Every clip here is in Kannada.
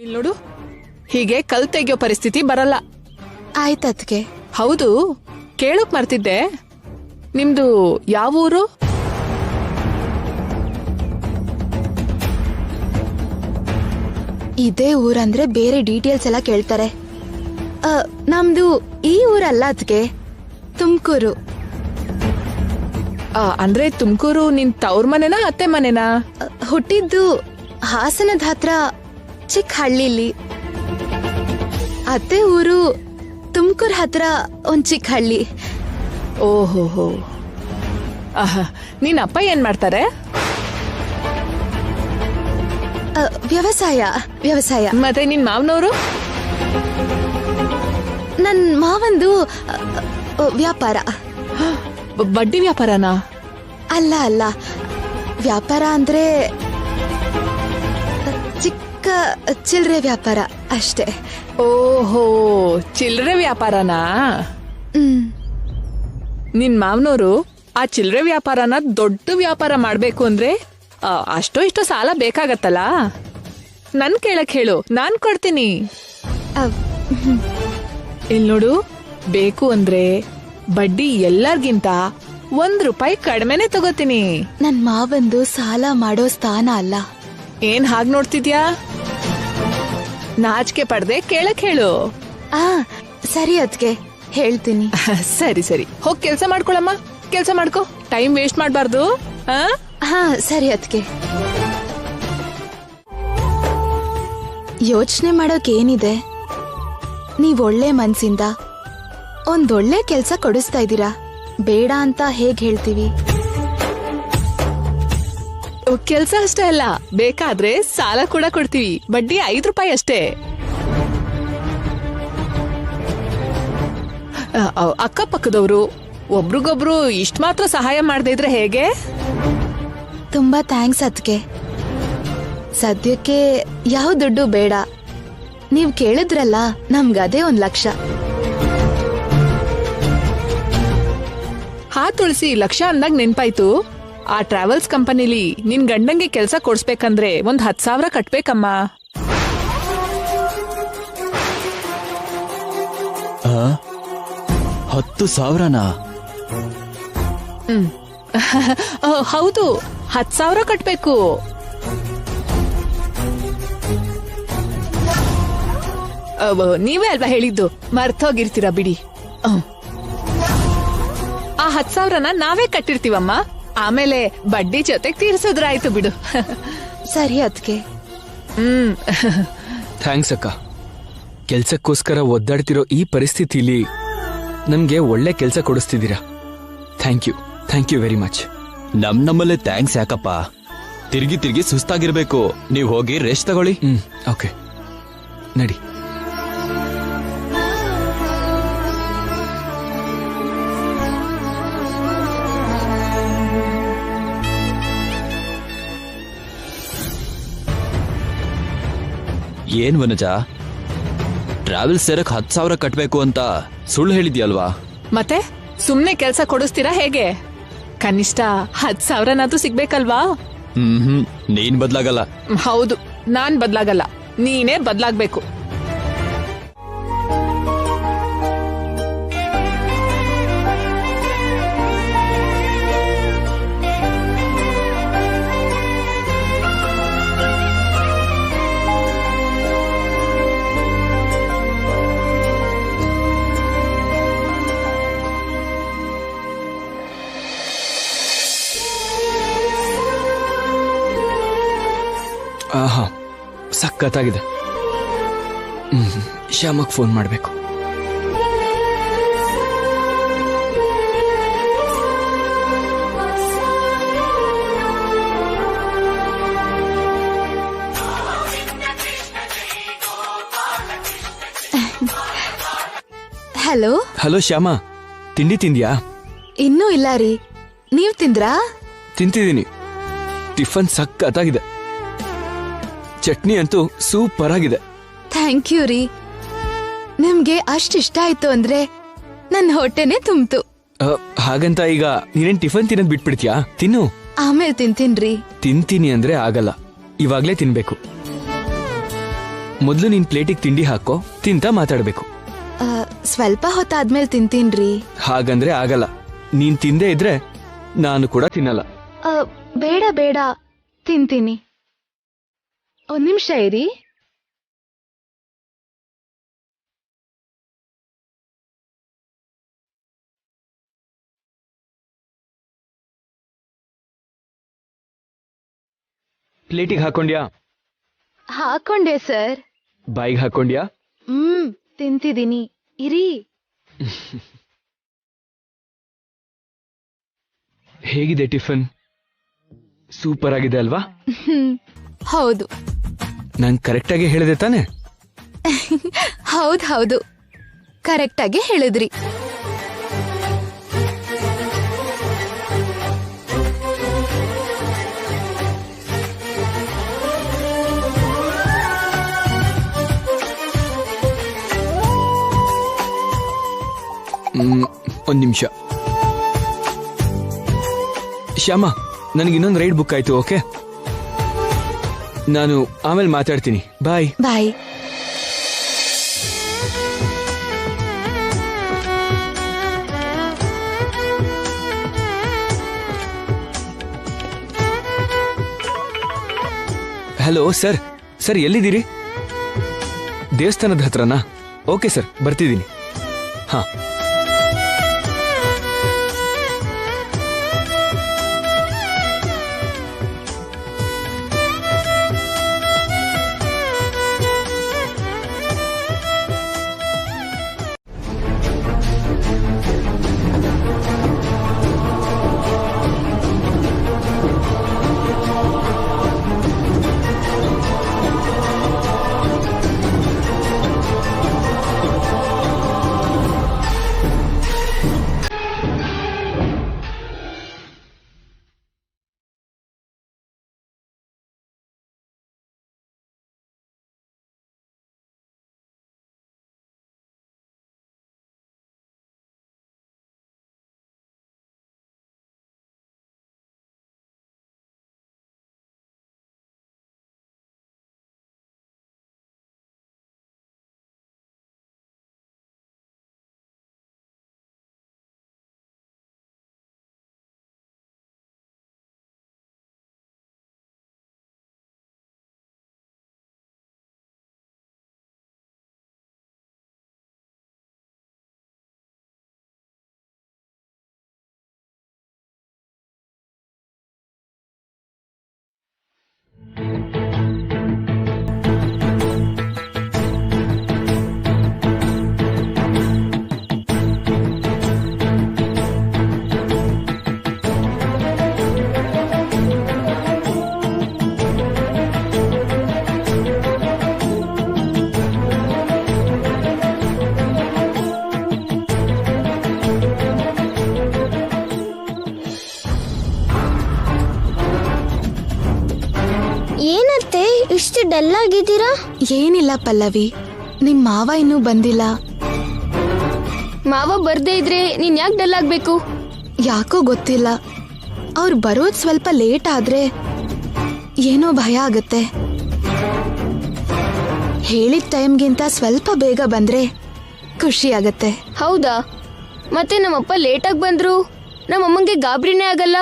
ಇಲ್ಲಿ ನೋಡು, ಹೀಗೆ ಕಲ್ ತೆಗಿಯೋ ಪರಿಸ್ಥಿತಿ ಬರಲ್ಲ. ಆಯ್ತದ್ಕೆ. ಹೌದು, ಕೇಳೋಕ್ ಮರ್ತಿದ್ದೆ, ನಿಮ್ದು ಯಾವ ಊರು? ಇದೇ ಊರಂದ್ರೆ ಬೇರೆ ಡೀಟೇಲ್ಸ್ ಎಲ್ಲ ಕೇಳ್ತಾರೆ. ನಮ್ದು ಈ ಊರಲ್ಲ ಅದ್ಕೆ, ತುಮಕೂರು. ಅಂದ್ರೆ ತುಮಕೂರು ನಿನ್ ತವ್ರ ಮನೆನಾ ಅತ್ತೆ ಮನೆನಾ? ಹುಟ್ಟಿದ್ದು ಹಾಸನದ ಹತ್ರ ಚಿಕ್ಕ ಹಳ್ಳಿಲಿ. ಅತ್ತೆ ಊರು ತುಮಕೂರ್ ಹತ್ರ ಒಂದ್ ಚಿಕ್ಕ ಹಳ್ಳಿ. ಓಹೋ, ನಿನ್ ಅಪ್ಪ ಏನ್ ಮಾಡ್ತಾರೆ? ವ್ಯವಸಾಯ. ಮತ್ತೆ ನಿನ್ ಮಾವನವರು? ನನ್ ಮಾವಂದು ವ್ಯಾಪಾರ. ಬಡ್ಡಿ ವ್ಯಾಪಾರನಾ? ಅಲ್ಲ, ವ್ಯಾಪಾರ ಅಂದ್ರೆ ಚಿಕ್ಕ ಚಿಲ್ಲರೆ ವ್ಯಾಪಾರ ಅಷ್ಟೇ. ಓಹೋ, ಚಿಲ್ಲರೆ ವ್ಯಾಪಾರನಾ? ನಿನ್ ಮಾವನವರು ಆ ಚಿಲ್ಲರೆ ವ್ಯಾಪಾರನ ದೊಡ್ಡ ವ್ಯಾಪಾರ ಮಾಡ್ಬೇಕು ಅಂದ್ರೆ ಅಷ್ಟೋ ಇಷ್ಟೋ ಸಾಲ ಬೇಕಾಗತ್ತಲ್ಲ. ನನ್ ಕೇಳಕ್ ಹೇಳು, ನಾನ್ ಕೊಡ್ತೀನಿ. ಇಲ್ ನೋಡು, ಬೇಕು ಅಂದ್ರೆ ಬಡ್ಡಿ ಎಲ್ಲಾರ್ಗಿಂತ ₹1 ಕಡಿಮೆನೆ ತಗೋತೀನಿ. ನನ್ ಮಾವಂದು ಸಾಲ ಮಾಡೋ ಸ್ಥಾನ ಅಲ್ಲ. ಏನ್ ಹಾಗ್ ನೋಡ್ತಿದ್ಯಾ? ನಾಚಿಕೆ ಪಡ್ದೆ ಕೇಳಕ್ ಹೇಳು. ಸರಿ ಅದ್ಕೆ, ಹೇಳ್ತೀನಿ. ಸರಿ, ಹೋಗ್ ಕೆಲ್ಸ ಮಾಡ್ಕೊಳಮ್ಮ, ಕೆಲ್ಸ ಮಾಡ್ಕೊ, ಟೈಮ್ ವೇಸ್ಟ್ ಮಾಡ್ಬಾರ್ದು. ಸರಿ ಅದ್ಕೆ. ಯೋಚನೆ ಮಾಡೋಕ್ ಏನಿದೆ? ನೀವ್ ಒಳ್ಳೆ ಮನ್ಸಿಂದ ಒಂದೊಳ್ಳೆ ಕೆಲ್ಸ ಕೊಡಿಸ್ತಾ ಇದ್ದೀರಾ. ಬೇಡ ಅಂತ ಹೇಗ್ ಹೇಳ್ತೀವಿ? ಕೆಲ್ಸ ಅಷ್ಟೇ ಅಲ್ಲ, ಬೇಕಾದ್ರೆ ಸಾಲ ಕೂಡ ಕೊಡ್ತೀವಿ. ಬಡ್ಡಿ ₹5 ಅಷ್ಟೇ. ಅಕ್ಕಪಕ್ಕದವ್ರು ಒಬ್ರಿಗೊಬ್ರು ಇಷ್ಟ ಮಾತ್ರ ಸಹಾಯ ಮಾಡದೇ ಇದ್ರೆ ಹೇಗೆ? ತುಂಬಾ ಥ್ಯಾಂಕ್ಸ್ ಅದ್ಕೆ. ಸದ್ಯಕ್ಕೆ ಯಾವ ದುಡ್ಡು ಬೇಡ. ನೀವ್ ಕೇಳಿದ್ರಲ್ಲ, ನಮ್ಗದೇ 1 ಲಕ್ಷ. ತುಳಸಿ, ಲಕ್ಷ ಅಂದಾಗ ನೆನ್ಪಾಯ್ತು, ಆ ಟ್ರಾವೆಲ್ಸ್ ಕಂಪನಿಲಿ ನಿನ್ ಗಂಡಂಗೆ ಕೆಲ್ಸ ಕೊಡ್ಸ್ಬೇಕಂದ್ರೆ 10,000 ಕಟ್ಬೇಕಮ್ಮ. 10,000ನಾ? ಹೌದು, 10,000 ಕಟ್ಬೇಕು. ನೀವೇ ಅಲ್ವಾ ಹೇಳಿದ್ದು, ಮರ್ತೋಗಿರ್ತೀರಾ ಬಿಡಿ. ಆ 10,000ನ ನಾವೇ ಕಟ್ಟಿರ್ತೀವಮ್ಮ, ಆಮೇಲೆ ಬಡ್ಡಿ ಜೊತೆಗ್ ತೀರ್ಸಿದ್ರಾಯ್ತು ಬಿಡು. ಸರಿ ಅದ್ಕೆ. ಥ್ಯಾಂಕ್ಸ್ ಅಕ್ಕ. ಕೆಲ್ಸಕ್ಕೋಸ್ಕರ ಒದ್ದಾಡ್ತಿರೋ ಈ ಪರಿಸ್ಥಿತಿಲಿ ನಮ್ಗೆ ಒಳ್ಳೆ ಕೆಲ್ಸ ಕೊಡಿಸ್ತಿದ್ದೀರಾ. Thank you very much. ನಮ್ಮಲ್ಲೇ ಥ್ಯಾಂಕ್ಸ್ ಯಾಕಪ್ಪ? ತಿರ್ಗಿ ಸುಸ್ತಾಗಿರ್ಬೇಕು. ನೀವ್ ಹೋಗಿ ರೆಸ್ಟ್ ತಗೊಳ್ಳಿ. ಓಕೆ, ನಡಿ. ಏನ್ ವನಜ, ಟ್ರಾವೆಲ್ ಸೇರಕ್ 10,000 ಕಟ್ಬೇಕು ಅಂತ ಸುಳ್ಳು ಹೇಳಿದ್ಯಲ್ವಾ? ಮತ್ತೆ ಸುಮ್ನೆ ಕೆಲ್ಸ ಕೊಡಿಸ್ತೀರಾ ಹೇಗೆ? ಕನಿಷ್ಠ 10,000ನಾದ್ರೂ ಸಿಗ್ಬೇಕಲ್ವಾ? ನೀನ್ ಬದ್ಲಾಗಲ್ಲ. ಹೌದು, ನಾನ್ ಬದ್ಲಾಗಲ್ಲ, ನೀನೇ ಬದ್ಲಾಗ್ಬೇಕು. ಸಖತ್ತಾಗಿದೆ. ಶ್ಯಾಮಕ್ ಫೋನ್ ಮಾಡ್ಬೇಕು. ಹಲೋ ಶ್ಯಾಮ, ತಿಂಡಿ ತಿಂದ್ಯಾ? ಇನ್ನೂ ಇಲ್ಲ ರೀ, ನೀವ್ ತಿಂದ್ರಾ? ತಿಂತಿದ್ದೀನಿ. ಟಿಫನ್ ಸಖತ್ತಾಗಿದೆ. ಚಟ್ನಿ ಅಂತೂ ಸೂಪರ್ ಆಗಿದೆ. ಥ್ಯಾಂಕ್ ಯು ರೀ. ನಿಮ್ಗೆ ಅಷ್ಟಿಷ್ಟ ಆಯ್ತು ಅಂದ್ರೆ ನನ್ನ ಹೊಟ್ಟೆನೆ ತುಂಬ್ತು. ಹಾಗಂತ ಈಗ ನೀನೇನ್ ಟಿಫನ್ ತಿನ್ನೋದ್ ಬಿಟ್ಬಿಡ್ತೀಯಾ? ತಿನ್ನು, ಆಮೇಲೆ ತಿಂತೀನ್ರಿ. ತಿಂತೀನಿ ಅಂದ್ರೆ ಆಗಲ್ಲ, ಇವಾಗ್ಲೇ ತಿನ್ಬೇಕು. ಮೊದ್ಲು ನಿನ್ ಪ್ಲೇಟಿಗೆ ತಿಂಡಿ ಹಾಕೋ, ತಿಂತ ಮಾತಾಡ್ಬೇಕು. ಸ್ವಲ್ಪ ಹೊತ್ತಾದ್ಮೇಲೆ ತಿಂತೀನ್ರಿ. ಹಾಗಂದ್ರೆ ಆಗಲ್ಲ. ನೀನ್ ತಿಂದೇ ಇದ್ರೆ ನಾನು ಕೂಡ ತಿನ್ನಲ್ಲ. ಬೇಡ ಬೇಡ, ತಿಂತೀನಿ. ಒಂದ್ ನಿಮಿಷ ಇರಿ. ಪ್ಲೇಟಿಗೆ ಹಾಕೊಂಡ್ಯಾ? ಹಾಕೊಂಡೆ ಸರ್. ಬಾಯಿಗೆ ಹಾಕೊಂಡ್ಯಾ? ತಿಂತಿದ್ದೀನಿ, ಇರಿ. ಹೇಗಿದೆ ಟಿಫನ್? ಸೂಪರ್ ಆಗಿದೆ ಅಲ್ವಾ? ಹೌದು. ನಂಗೆ ಕರೆಕ್ಟಾಗಿ ಹೇಳಿದೆ ತಾನೆ? ಹೌದು, ಕರೆಕ್ಟಾಗಿ ಹೇಳಿದ್ರಿ. ಒಂದ್ ನಿಮಿಷ. ಶ್ಯಾಮ, ನನಗೆ ಇನ್ನೊಂದು ರೈಡ್ ಬುಕ್ ಆಯ್ತು. ಓಕೆ, ನಾನು ಆಮೇಲೆ ಮಾತಾಡ್ತೀನಿ. Bye bye. Hello sir. Sir ಎಲ್ಲಿದ್ದೀರಿ? ದೇವಸ್ಥಾನದ ಹತ್ರನಾ? Okay sir, ಬರ್ತಿದ್ದೀನಿ. ಹಾ. ಏನತ್ತೆ ಇಷ್ಟು ಡಲ್ ಆಗಿದ್ದೀರಾ? ಏನಿಲ್ಲ ಪಲ್ಲವಿ, ನಿಮ್ ಮಾವ ಇನ್ನೂ ಬಂದಿಲ್ಲ. ಮಾವ ಬರ್ದೇ ಇದ್ರೆ ನೀನ್ ಯಾಕೆ ಡಲ್ ಆಗ್ಬೇಕು? ಯಾಕೋ ಗೊತ್ತಿಲ್ಲ, ಅವ್ರು ಬರೋದ್ ಸ್ವಲ್ಪ ಲೇಟ್ ಆದ್ರೆ ಏನೋ ಭಯ ಆಗತ್ತೆ. ಹೇಳಿದ ಟೈಮ್ಗಿಂತ ಸ್ವಲ್ಪ ಬೇಗ ಬಂದ್ರೆ ಖುಷಿ ಆಗತ್ತೆ. ಹೌದಾ? ಮತ್ತೆ ನಮ್ಮಪ್ಪ ಲೇಟಾಗಿ ಬಂದ್ರು ನಮ್ಮಮ್ಮಂಗೆ ಗಾಬರಿನೇ ಆಗಲ್ಲ?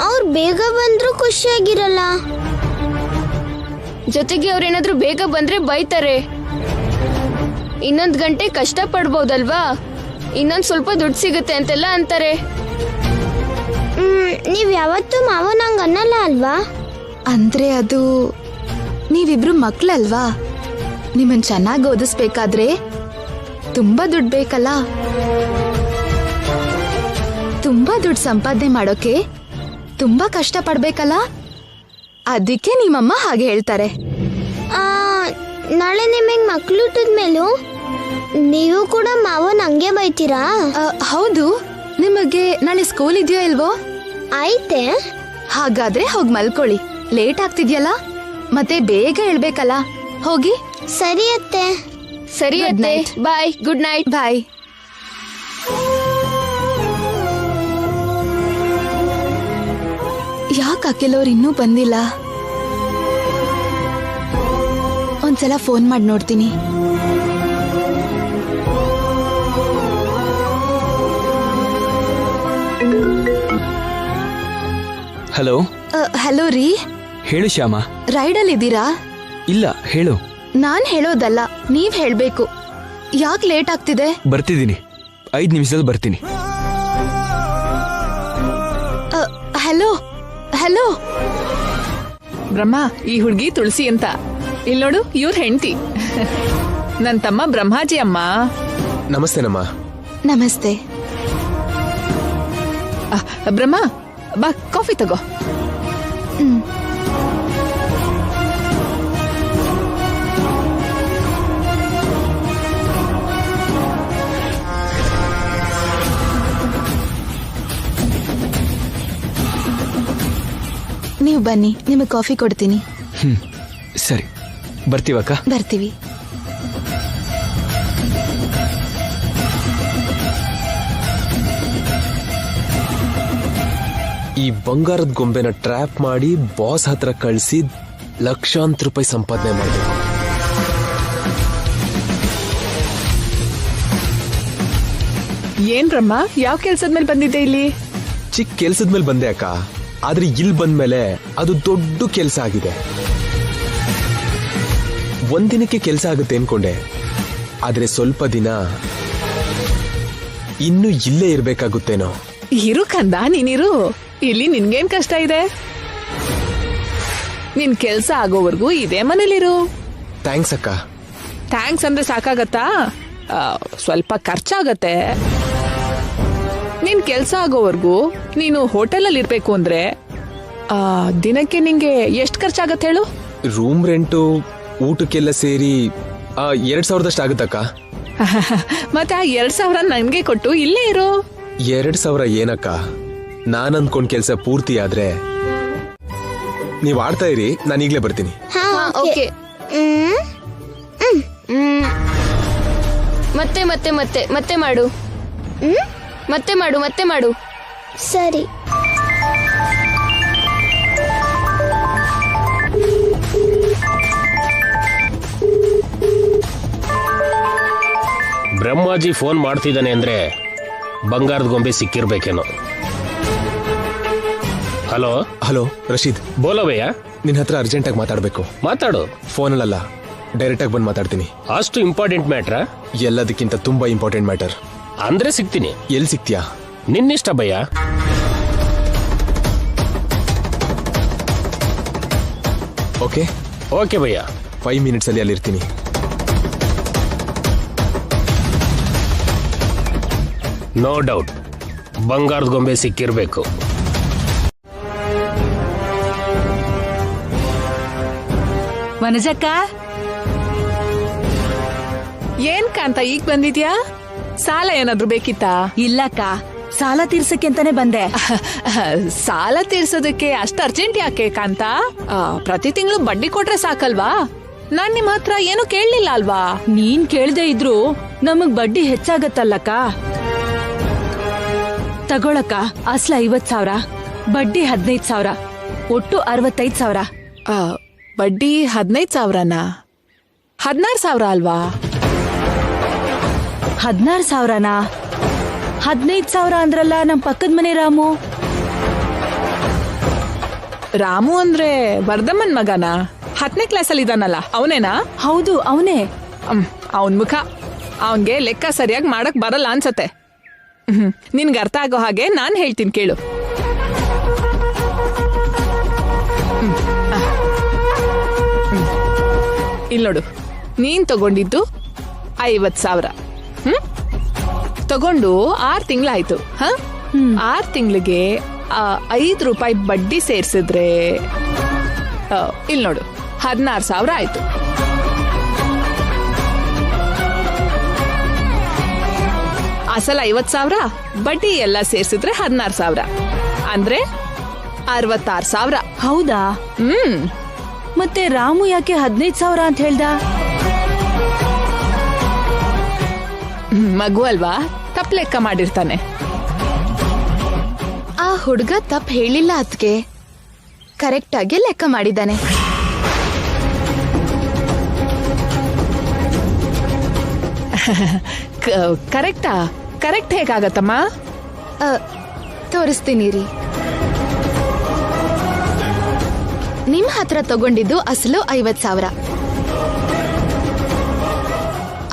ಅವ್ರು ಬೇಗ ಬಂದ್ರು ಖುಷಿಯಾಗಿರಲ್ಲ. ಜೊತೆಗೆ ಅವ್ರೇನಾದ್ರೂ ಬೇಗ ಬಂದ್ರೆ ಬೈತಾರೆ. ಇನ್ನೊಂದ್ ಗಂಟೆ ಕಷ್ಟ ಪಡ್ಬೋದಲ್ವಾ, ಇನ್ನೊಂದ್ ಸ್ವಲ್ಪ ದುಡ್ಡು ಸಿಗುತ್ತೆ ಅಂತೆಲ್ಲ ಅಂತಾರೆ. ನೀವ್ ಯಾವತ್ತೂ ಮಾವ ನಂಗೆ ಅನ್ನಲ್ಲ ಅಲ್ವಾ? ಅಂದ್ರೆ ಅದು ನೀವಿಬ್ರು ಮಕ್ಳಲ್ವಾ, ನಿಮ್ಮನ್ ಚೆನ್ನಾಗಿ ಓದಿಸ್ಬೇಕಾದ್ರೆ ತುಂಬಾ ದುಡ್ಡು ಬೇಕಲ್ಲ. ತುಂಬಾ ದುಡ್ಡು ಸಂಪಾದನೆ ಮಾಡೋಕೆ ತುಂಬಾ ಕಷ್ಟ ಪಡ್ಬೇಕಲ್ಲ, ಅದಕ್ಕೆ ನಿಮ್ಮಮ್ಮ ಹಾಗೆ ಹೇಳ್ತಾರೆ. ನಾಳೆ ನಿಮಗೆ ಮಕ್ಳು ಹುಟ್ಟಿದ್ಮೇಲೂ ನೀವು ಕೂಡ ಮಾವನ್ ಹಂಗೆ ಬೈತೀರಾ? ಹೌದು. ನಿಮಗೆ ನಾಳೆ ಸ್ಕೂಲ್ ಇದೆಯೋ ಇಲ್ವೋ? ಆಯ್ತೆ. ಹಾಗಾದ್ರೆ ಹೋಗಿ ಮಲ್ಕೊಳ್ಳಿ, ಲೇಟ್ ಆಗ್ತಿದ್ಯಲ್ಲ, ಮತ್ತೆ ಬೇಗ ಹೇಳ್ಬೇಕಲ್ಲ. ಹೋಗಿ. ಸರಿ ಅತ್ತೆ. ಸರಿ ಅತ್ತೆ, ಬಾಯ್. Good night. ಬಾಯ್. ಯಾಕೆ ಅಖಿಲ್ ಅವ್ರು ಇನ್ನೂ ಬಂದಿಲ್ಲ? ಒಂದ್ಸಲ ಫೋನ್ ಮಾಡಿ ನೋಡ್ತೀನಿ. ಹಲೋ. ಹಲೋ ರೀ. ಹೇಳು ಶ್ಯಾಮ. ರೈಡಲ್ಲಿ ಇದ್ದೀರಾ? ಇಲ್ಲ, ಹೇಳು. ನಾನ್ ಹೇಳೋದಲ್ಲ, ನೀವ್ ಹೇಳ್ಬೇಕು. ಯಾಕೆ ಲೇಟ್ ಆಗ್ತಿದೆ? ಬರ್ತಿದ್ದೀನಿ, 5 ನಿಮಿಷದಲ್ಲಿ ಬರ್ತೀನಿ. Hello hello. ಬ್ರಹ್ಮ, ಈ ಹುಡ್ಗಿ ತುಳಸಿ ಅಂತ. ಇಲ್ ನೋಡು, ಇವ್ರ ಹೆಂಡತಿ. ನನ್ ತಮ್ಮ ಬ್ರಹ್ಮಾಜಿ ಅಮ್ಮ. ನಮಸ್ತೆನಮ್ಮ. ನಮಸ್ತೆ. ಬ್ರಹ್ಮ, ಬಾ ಕಾಫಿ ತಗೋ. ನೀವು ಬನ್ನಿ, ನಿಮಗೆ ಕಾಫಿ ಕೊಡ್ತೀನಿ. ಸರಿ, ಬರ್ತೀವಕ್ಕ. ಬರ್ತೀವಿ. ಈ ಬಂಗಾರದ ಗೊಂಬೆನ ಟ್ರ್ಯಾಪ್ ಮಾಡಿ ಬಾಸ್ ಹತ್ರ ಕಳಿಸಿ ಲಕ್ಷಾಂತರ ರೂಪಾಯಿ ಸಂಪಾದನೆ ಮಾಡಬೇಕು. ಏನ್ ಬ್ರಹ್ಮ, ಯಾವ ಕೆಲ್ಸದ ಮೇಲೆ ಬಂದಿದ್ದೆ ಇಲ್ಲಿ? ಚಿಕ್ಕ ಕೆಲ್ಸದ ಮೇಲೆ ಬಂದೆ ಅಕ್ಕ, ಆದ್ರೆ ಇಲ್ಲಿ ಬಂದ್ಮೇಲೆ ಅದು ದೊಡ್ಡ ಕೆಲ್ಸ ಆಗಿದೆ. ಒಂದಿನಕ್ಕೆ ಕೆಲ್ಸ ಆಗುತ್ತೆ ಅನ್ಕೊಂಡೆ, ಆದ್ರೆ ಸ್ವಲ್ಪ ದಿನ ಇನ್ನು ಇಲ್ಲೇ ಇರ್ಬೇಕಾಗುತ್ತೇನೋ. ಇರು ಕಂದ, ನೀನಿರು. ಇಲ್ಲಿ ನಿನ್ಗೇನ್ ಕಷ್ಟ ಇದೆ? ನಿನ್ ಕೆಲ್ಸ ಆಗೋವರ್ಗೂ ಇದೇ ಮನೇಲಿರು. ಥ್ಯಾಂಕ್ಸ್ ಅಕ್ಕ. ಥ್ಯಾಂಕ್ಸ್ ಅಂದ್ರೆ ಸಾಕಾಗತ್ತಾ? ಸ್ವಲ್ಪ ಖರ್ಚಾಗತ್ತೆ. ನಿನ್ ಕೆಲ್ಸ ಆಗೋವರ್ಗೂ ನೀನು ಹೋಟೆಲಲ್ಲಿ ಇರ್ಬೇಕು ಅಂದ್ರೆ ದಿನಕ್ಕೆ ನಿಂಗೆ ಎಷ್ಟು ಖರ್ಚಾಗತ್ತೆ ಹೇಳು? ರೂಮ್ ರೆಂಟು ಊಟಕ್ಕೆಲ್ಲ ಸೇರಿ 2,000 ಆಗುತ್ತಕ್ಕ. ಮತ್ತೆ ಆ 2,000 ನನ್ಗೆ ಕೊಟ್ಟು ಇಲ್ಲೇ ಇರು. 2,000 ಏನಕ್ಕ? ನಾನ್ ಅಂದ್ಕೊಂಡ್ ಕೆಲ್ಸ ಪೂರ್ತಿ ಆದ್ರೆ ನೀವ್ ಆಡ್ತಾ ಇರಿ, ನಾನು ಈಗ್ಲೇ ಬರ್ತೀನಿ. ಓಕೆ. ಮತ್ತೆ ಮತ್ತೆ ಮತ್ತೆ ಮತ್ತೆ ಮಾಡು. ಮತ್ತೆ ಮಾಡು, ಮತ್ತೆ ಮಾಡು. ಸರಿ. ಬ್ರಹ್ಮಾಜಿ ಫೋನ್ ಮಾಡ್ತಿದ್ದಾನೆ ಅಂದ್ರೆ ಬಂಗಾರದ ಗೊಂಬೆ ಸಿಕ್ಕಿರ್ಬೇಕೇನೋ. ಹಲೋ ಹಲೋ ರಶೀದ್, ಬೋಲೋ ಭಯ್ಯ. ನಿನ್ ಹತ್ರ ಅರ್ಜೆಂಟ್ ಆಗಿ ಮಾತಾಡ್ಬೇಕು. ಮಾತಾಡು. ಫೋನಲ್ಲ, ಡೈರೆಕ್ಟ್ ಆಗಿ ಬಂದು ಮಾತಾಡ್ತೀನಿ. ಅಷ್ಟು ಇಂಪಾರ್ಟೆಂಟ್ ಮ್ಯಾಟ್ರಾ? ಎಲ್ಲದಕ್ಕಿಂತ ತುಂಬಾ ಇಂಪಾರ್ಟೆಂಟ್ ಮ್ಯಾಟರ್. ಅಂದ್ರೆ ಸಿಗ್ತೀನಿ. ಎಲ್ಲಿ ಸಿಗ್ತೀಯಾ? ನಿನ್ನಿಷ್ಟ ಭಯ್ಯ. ಓಕೆ ಓಕೆ ಭಯ್ಯ. 5 ಮಿನಿಟ್ಸ್ ಅಲ್ಲಿ ಅಲ್ಲಿರ್ತೀನಿ. ನೋ ಡೌಟ್, ಬಂಗಾರದ ಗೊಂಬೆ ಸಿಕ್ಕಿರ್ಬೇಕು. ವನಜಕ್ಕ, ಏನ್ ಕಾಂತ ಈಗ ಬಂದಿದ್ಯಾ? ಸಾಲ ಏನಾದ್ರು ಬೇಕಿತ್ತಾ? ಇಲ್ಲಕ್ಕ, ಸಾಲ ತೀರ್ಸಕ್ಕೆ ಅಂತಾನೆ ಬಂದೆ. ಸಾಲ ತೀರ್ಸೋದಕ್ಕೆ ಅಷ್ಟು ಅರ್ಜೆಂಟ್ ಯಾಕೆ ಕಾಂತ? ಪ್ರತಿ ತಿಂಗಳು ಬಡ್ಡಿ ಕೊಟ್ರೆ ಸಾಕಲ್ವಾ? ನಾನ್ ನಿಮ್ ಹತ್ರ ಏನು ಕೇಳಲಿಲ್ಲ ಅಲ್ವಾ? ನೀನ್ ಕೇಳ್ದೆ ಇದ್ರು ನಮಗ್ ಬಡ್ಡಿ ಹೆಚ್ಚಾಗತ್ತಲ್ಲಕ್ಕ. ತಗೊಳಕ್ಕ, ಅಸ್ಲ 50,000, ಬಡ್ಡಿ 15,000, ಒಟ್ಟು 65,000. ಬಡ್ಡಿ 15,000ನಾ? 16,000 ಅಲ್ವಾ? 16,000ನಾ? 15,000 ಅಂದ್ರಲ್ಲ ನಮ್ ಪಕ್ಕದ ಮನೆ ರಾಮು. ರಾಮು ಅಂದ್ರೆ ವರ್ಧಮನ್ ಮಗನಾ? 10ನೇ ಕ್ಲಾಸಲ್ಲಿ ಇದಾನಲ್ಲ, ಅವನೇನಾ? ಹೌದು, ಅವನೇ. ಅವನ್ ಮುಖ, ಅವನ್ಗೆ ಲೆಕ್ಕ ಸರಿಯಾಗಿ ಮಾಡಕ್ ಬರಲ್ಲ ಅನ್ಸತ್ತೆ. ನಿನ್ಗೆ ಅರ್ಥ ಆಗೋ ಹಾಗೆ ನಾನ್ ಹೇಳ್ತೀನಿ ಕೇಳು. ಇಲ್ಲಿ ನೋಡು, ನೀನ್ ತಗೊಂಡಿದ್ದು 50,000. ತಗೊಂಡು 6 ತಿಂಗಳಾಯ್ತು. 6 ತಿಂಗಳಿಗೆ 5 ರೂಪಾಯಿ ಬಡ್ಡಿ ಸೇರ್ಸಿದ್ರೆ ಇಲ್ಲಿ ನೋಡು 16,000 ಆಯ್ತು. ಅಸಲ 50,000, ಬಡ್ಡಿ ಎಲ್ಲ ಸೇರ್ಸಿದ್ರೆ 16,000, ಅಂದ್ರೆ 66,000. ಹೌದಾ? ಮತ್ತೆ ರಾಮು ಯಾಕೆ 15,000 ಅಂತ ಹೇಳ್ದ? ಮಗು ಅಲ್ವಾ, ತಪ್ಪು ಲೆಕ್ಕ ಮಾಡಿರ್ತಾನೆ. ಆ ಹುಡ್ಗ ತಪ್ಪು ಹೇಳಿಲ್ಲ ಅದ್ಕೆ. ಕರೆಕ್ಟಾಗಿ ಲೆಕ್ಕ ಮಾಡಿದ್ದಾನೆ. ಕರೆಕ್ಟಾ? ಕರೆಕ್ಟ್ ಹೇಗಾಗತ್ತಮ್ಮ? ತೋರಿಸ್ತೀನಿ ರೀ. ನಿಮ್ ಹತ್ರ ತಗೊಂಡಿದ್ದು ಅಸಲು 50,000.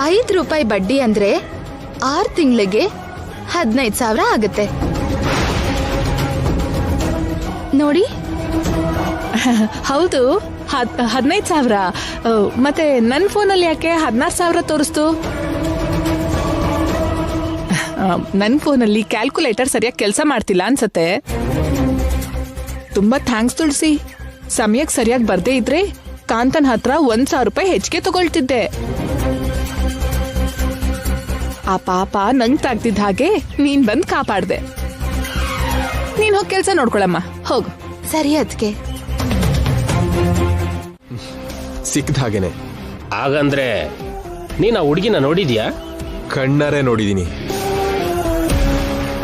5 ರೂಪಾಯಿ ಬಡ್ಡಿ ಅಂದ್ರೆ 6 ತಿಂಗಳಿಗೆ 15,000 ಆಗುತ್ತೆ. ನೋಡಿ. ಹೌದು, 15,000. ಮತ್ತೆ ನನ್ನ ಫೋನಲ್ಲಿ ಯಾಕೆ 16,000 ತೋರಿಸ್ತು? ನನ್ನ ಫೋನಲ್ಲಿ ಕ್ಯಾಲ್ಕುಲೇಟರ್ ಸರಿಯಾಗಿ ಕೆಲಸ ಮಾಡ್ತಿಲ್ಲ ಅನ್ಸತ್ತೆ. ತುಂಬಾ ಥ್ಯಾಂಕ್ಸ್ ತುಳಸಿ. ಸಮಯಕ್ಕೆ ಸರಿಯಾಗಿ ಬರ್ದೇ ಇದ್ರೆ ಕಾಂತನ್ ಹತ್ರ 1,000 ರೂಪಾಯಿ ಹೆಚ್ಚಿಗೆ ತಗೊಳ್ತಿದ್ದೆ. ಆ ಪಾಪ ನಂಗ್ ತಾಗ್ತಿದ್ದ ಹಾಗೆ ನೀನ್ ಬಂದ್ ಕಾಪಾಡ್ದೆ. ನೀನ್ ಹೋಗಿ ಕೆಲ್ಸ ನೋಡ್ಕೊಳಮ್ಮ, ಹೋಗು. ಸರಿ ಅದ್ಕೆ. ಸಿಕ್ದ ಹಾಗೇನೆ. ಹಾಗಂದ್ರೆ ನೀನ್ ಆ ಹುಡುಗಿನ ನೋಡಿದ್ಯಾ? ಕಣ್ಣಾರೆ ನೋಡಿದೀನಿ.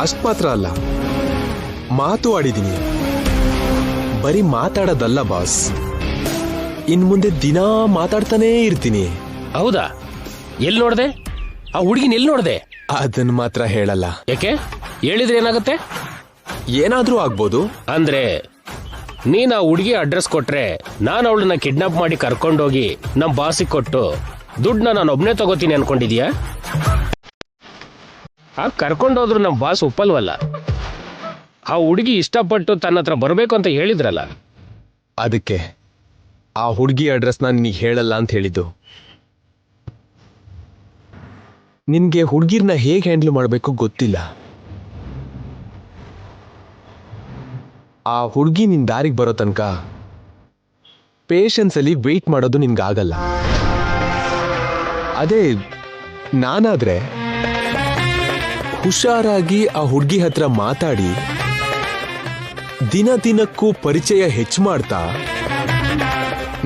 ಅಷ್ಟ್ ಮಾತ್ರ ಅಲ್ಲ, ಮಾತು ಆಡಿದೀನಿ. ಬರೀ ಮಾತಾಡೋದಲ್ಲ ಬಾಸ್, ಇನ್ ಮುಂದೆ ದಿನಾ ಮಾತಾಡ್ತಾನೇ ಇರ್ತೀನಿ. ಹೌದಾ? ಎಲ್ಲಿ ನೋಡ್ದೆ? ಆ ಹುಡುಗಿನ ಎಲ್ಲಿ ನೋಡ್ದೆ? ಅದನ್ನ ಮಾತ್ರ ಹೇಳಲ್ಲ. ಯಾಕೆ? ಹೇಳಿದ್ರೆ ಏನಾಗುತ್ತೆ? ಏನಾದ್ರೂ ಆಗ್ಬೋದು. ಅಂದ್ರೆ ನೀನ್ ಆ ಹುಡುಗಿ ಅಡ್ರೆಸ್ ಕೊಟ್ರೆ ನಾನು ಅವಳನ್ನ ಕಿಡ್ನಾಪ್ ಮಾಡಿ ಕರ್ಕೊಂಡೋಗಿ ನಮ್ ಬಾಸಿಗೆ ಕೊಟ್ಟು ದುಡ್ಡನ್ನ ನಾನು ಒಬ್ನೇ ತಗೋತೀನಿ ಅನ್ಕೊಂಡಿದ್ಯಾ? ಆ ಕರ್ಕೊಂಡೋದ್ರು ನಮ್ ಬಾಸ್ ಒಪ್ಪಲ್ವಲ್ಲ. ಆ ಹುಡುಗಿ ಇಷ್ಟಪಟ್ಟು ತನ್ನ ಹತ್ರ ಬರಬೇಕು ಅಂತ ಹೇಳಿದ್ರಲ್ಲ. ಅದಕ್ಕೆ ಆ ಹುಡುಗಿ ಅಡ್ರೆಸ್ ನಾನು ನಿನಗೆ ಹೇಳಲ್ಲ ಅಂತ ಹೇಳಿದ್ದು. ನಿನ್ಗೆ ಹುಡುಗಿರ್ನ ಹೇಗೆ ಹ್ಯಾಂಡಲ್ ಮಾಡಬೇಕು ಗೊತ್ತಿಲ್ಲ. ಆ ಹುಡುಗಿ ನಿನ್ ದಾರಿಗೆ ಬರೋ ತನಕ ಪೇಷನ್ಸ್ ಅಲ್ಲಿ ವೆಯ್ಟ್ ಮಾಡೋದು ನಿನ್ಗಾಗಲ್ಲ. ಅದೇ ನಾನಾದ್ರೆ ಹುಷಾರಾಗಿ ಆ ಹುಡುಗಿ ಹತ್ರ ಮಾತಾಡಿ ದಿನಕ್ಕೂ ಪರಿಚಯ ಹೆಚ್ಚು ಮಾಡ್ತಾ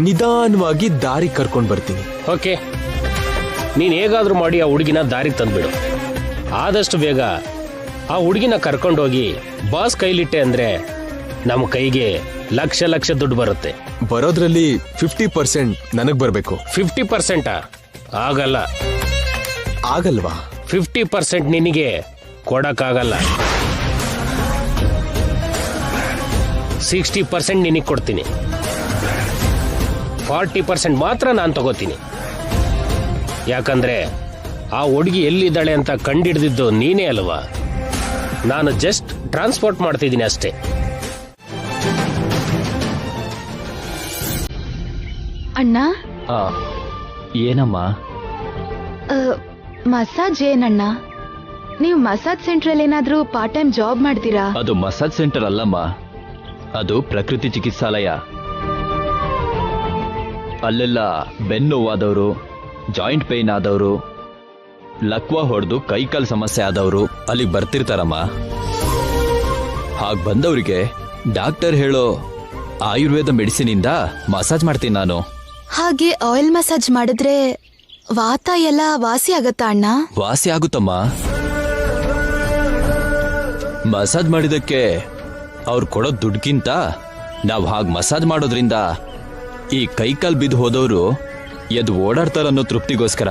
ನಿಧಾನವಾಗಿ ದಾರಿ ಕರ್ಕೊಂಡು ಬರ್ತೀನಿ. ಓಕೆ, ನೀನ್ ಹೇಗಾದ್ರೂ ಮಾಡಿ ಆ ಹುಡುಗಿನ ದಾರಿಗೆ ತಂದ್ಬಿಡು. ಆದಷ್ಟು ಬೇಗ ಆ ಹುಡುಗಿನ ಕರ್ಕೊಂಡೋಗಿ ಬಾಸ್ ಕೈಲಿಟ್ಟೆ ಅಂದ್ರೆ ನಮ್ಮ ಕೈಗೆ ಲಕ್ಷ ದುಡ್ಡು ಬರುತ್ತೆ. ಬರೋದ್ರಲ್ಲಿ 50% ನನಗ್ ಬರ್ಬೇಕು. 50%? ಆಗಲ್ಲ. ಆಗಲ್ವಾ? 50% ನಿನಗೆ ಕೊಡಕ್ಕಾಗಲ್ಲ. 60% ನಿನಗೆ ಕೊಡ್ತೀನಿ. 40% ಮಾತ್ರ ನಾನು ತಗೋತೀನಿ. ಯಾಕಂದ್ರೆ ಆ ಹುಡುಗಿ ಎಲ್ಲಿದ್ದಾಳೆ ಅಂತ ಕಂಡಿಡ್ದಿದ್ದು ನೀನೇ ಅಲ್ವಾ? ನಾನು ಜಸ್ಟ್ ಟ್ರಾನ್ಸ್ಪೋರ್ಟ್ ಮಾಡ್ತಿದ್ದೀನಿ ಅಷ್ಟೇ. ಅಣ್ಣ. ಏನಮ್ಮ? ಮಸಾಜ್ ಏನಣ್ಣ? ನೀವು ಮಸಾಜ್ ಸೆಂಟ್ರಲ್ಲಿ ಏನಾದ್ರೂ ಪಾರ್ಟ್ ಟೈಮ್ ಜಾಬ್ ಮಾಡ್ತೀರಾ? ಅದು ಮಸಾಜ್ ಸೆಂಟರ್ ಅಲ್ಲಮ್ಮ, ಅದು ಪ್ರಕೃತಿ ಚಿಕಿತ್ಸಾಲಯ. ಅಲ್ಲೆಲ್ಲ ಬೆನ್ನು ನೋವಾದವರು, ಜಾಯಿಂಟ್ ಪೇನ್ ಆದವರು, ಲಕ್ವಾ ಹೊಡೆದು ಕೈಕಾಲು ಸಮಸ್ಯೆ ಆದವರು ಅಲ್ಲಿಗೆ ಬರ್ತಿರ್ತಾರಮ್ಮ. ಹಾಗೆ ಬಂದವರಿಗೆ ಡಾಕ್ಟರ್ ಹೇಳೋ ಆಯುರ್ವೇದ ಮೆಡಿಸಿನಿಂದ ಮಸಾಜ್ ಮಾಡ್ತೀನಿ ನಾನು. ಹಾಗೆ ಆಯಿಲ್ ಮಸಾಜ್ ಮಾಡಿದ್ರೆ ವಾತ ಎಲ್ಲ ವಾಸಿ ಆಗತ್ತಾ ಅಣ್ಣ? ವಾಸಿ ಆಗುತ್ತಮ್ಮ. ಮಸಾಜ್ ಮಾಡಿದಕ್ಕೆ ಅವ್ರು ಕೊಡೋ ದುಡ್ಗಿಂತ ನಾವು ಹಾಗೆ ಮಸಾಜ್ ಮಾಡೋದ್ರಿಂದ ಈ ಕೈಕಾಲ್ ಬಿದ್ದು ಹೋದವರು ಎದ್ದು ಓಡಾಡ್ತಾರನ್ನೋ ತೃಪ್ತಿಗೋಸ್ಕರ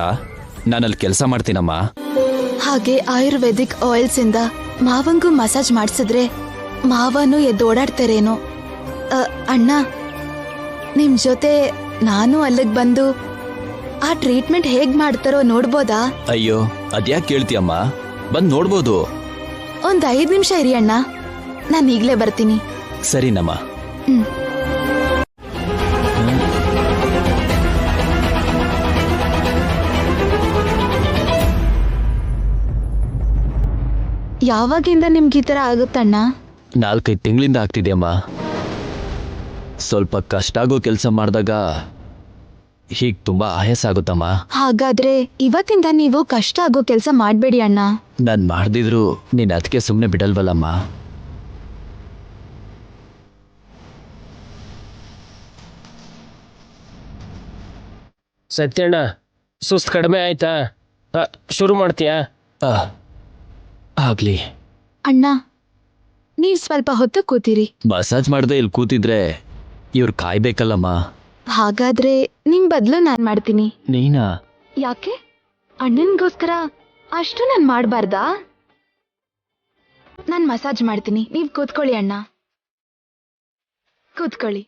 ನಾನಲ್ಲಿ ಕೆಲಸ ಮಾಡ್ತೀನಮ್ಮ. ಹಾಗೆ ಆಯುರ್ವೇದಿಕ್ ಆಯಿಲ್ಸ್ ಇಂದ ಮಾವಂಗೂ ಮಸಾಜ್ ಮಾಡಿಸಿದ್ರೆ ಮಾವನು ಎದ್ದು ಓಡಾಡ್ತಾರೇನೋ. ಅಣ್ಣ, ನಿಮ್ ಜೊತೆ ನಾನು ಅಲ್ಲಿಗೆ ಬಂದು ಆ ಟ್ರೀಟ್ಮೆಂಟ್ ಹೇಗ್ ಮಾಡ್ತಾರೋ ನೋಡ್ಬೋದಾ? ಅಯ್ಯೋ, ಅದ್ಯಾಕೆ ಕೇಳ್ತೀಯಮ್ಮ, ಬಂದ್ ನೋಡ್ಬೋದು. ಒಂದ್ 5 ನಿಮಿಷ ಇರಿ ಅಣ್ಣ, ನಾನು ಈಗ್ಲೇ ಬರ್ತೀನಿ. ಸರಿನಮ್ಮ. ಯಾವಾಗಿಂದ ನಿಮ್ಗೆ ಈ ತರ ಆಗುತ್ತಣ್ಣ? 4-5 ತಿಂಗಳಿಂದ ಆಗ್ತಿದೆಯಮ್ಮ. ಸ್ವಲ್ಪ ಕಷ್ಟ ಆಗೋ ಕೆಲಸ ಮಾಡಿದಾಗ ಹೀಗೆ ತುಂಬಾ ಆಯಾಸ ಆಗುತ್ತಮ್ಮ. ಹಾಗಾದ್ರೆ ಇವತ್ತಿಂದ ನೀವು ಕಷ್ಟ ಆಗೋ ಕೆಲಸ ಮಾಡ್ಬೇಡಿ ಅಣ್ಣ. ನಾನು ಮಾಡ್ದಿದ್ರು ನೀನ್ ಅದಕ್ಕೆ ಸುಮ್ಮನೆ ಬಿಡಲ್ವಲ್ಲಮ್ಮ. ಸತ್ಯಣ್ಣ, ಸುಸ್ತು ಕಡಿಮೆ ಆಯ್ತಾ? ಶುರು ಮಾಡ್ತೀಯಾ? ಆಗ್ಲಿ ಅಣ್ಣ, ನೀವ್ ಸ್ವಲ್ಪ ಹೊತ್ತು ಕೂತಿರಿ. ಮಸಾಜ್ ಮಾಡದೆ ಇಲ್ಲಿ ಕೂತಿದ್ರೆ ಇವ್ರು ಕಾಯ್ಬೇಕಲ್ಲಮ್ಮ. ಹಾಗಾದ್ರೆ ನಿಮ್ ಬದಲು ನಾನ್ ಮಾಡ್ತೀನಿ. ನೀನಾ? ಯಾಕೆ ಅಣ್ಣನ್ಗೋಸ್ಕರ ಅಷ್ಟು ನಾನ್ ಮಾಡ್ಬಾರ್ದಾ? ನಾನ್ ಮಸಾಜ್ ಮಾಡ್ತೀನಿ, ನೀವ್ ಕೂತ್ಕೊಳ್ಳಿ ಅಣ್ಣ, ಕೂತ್ಕೊಳ್ಳಿ.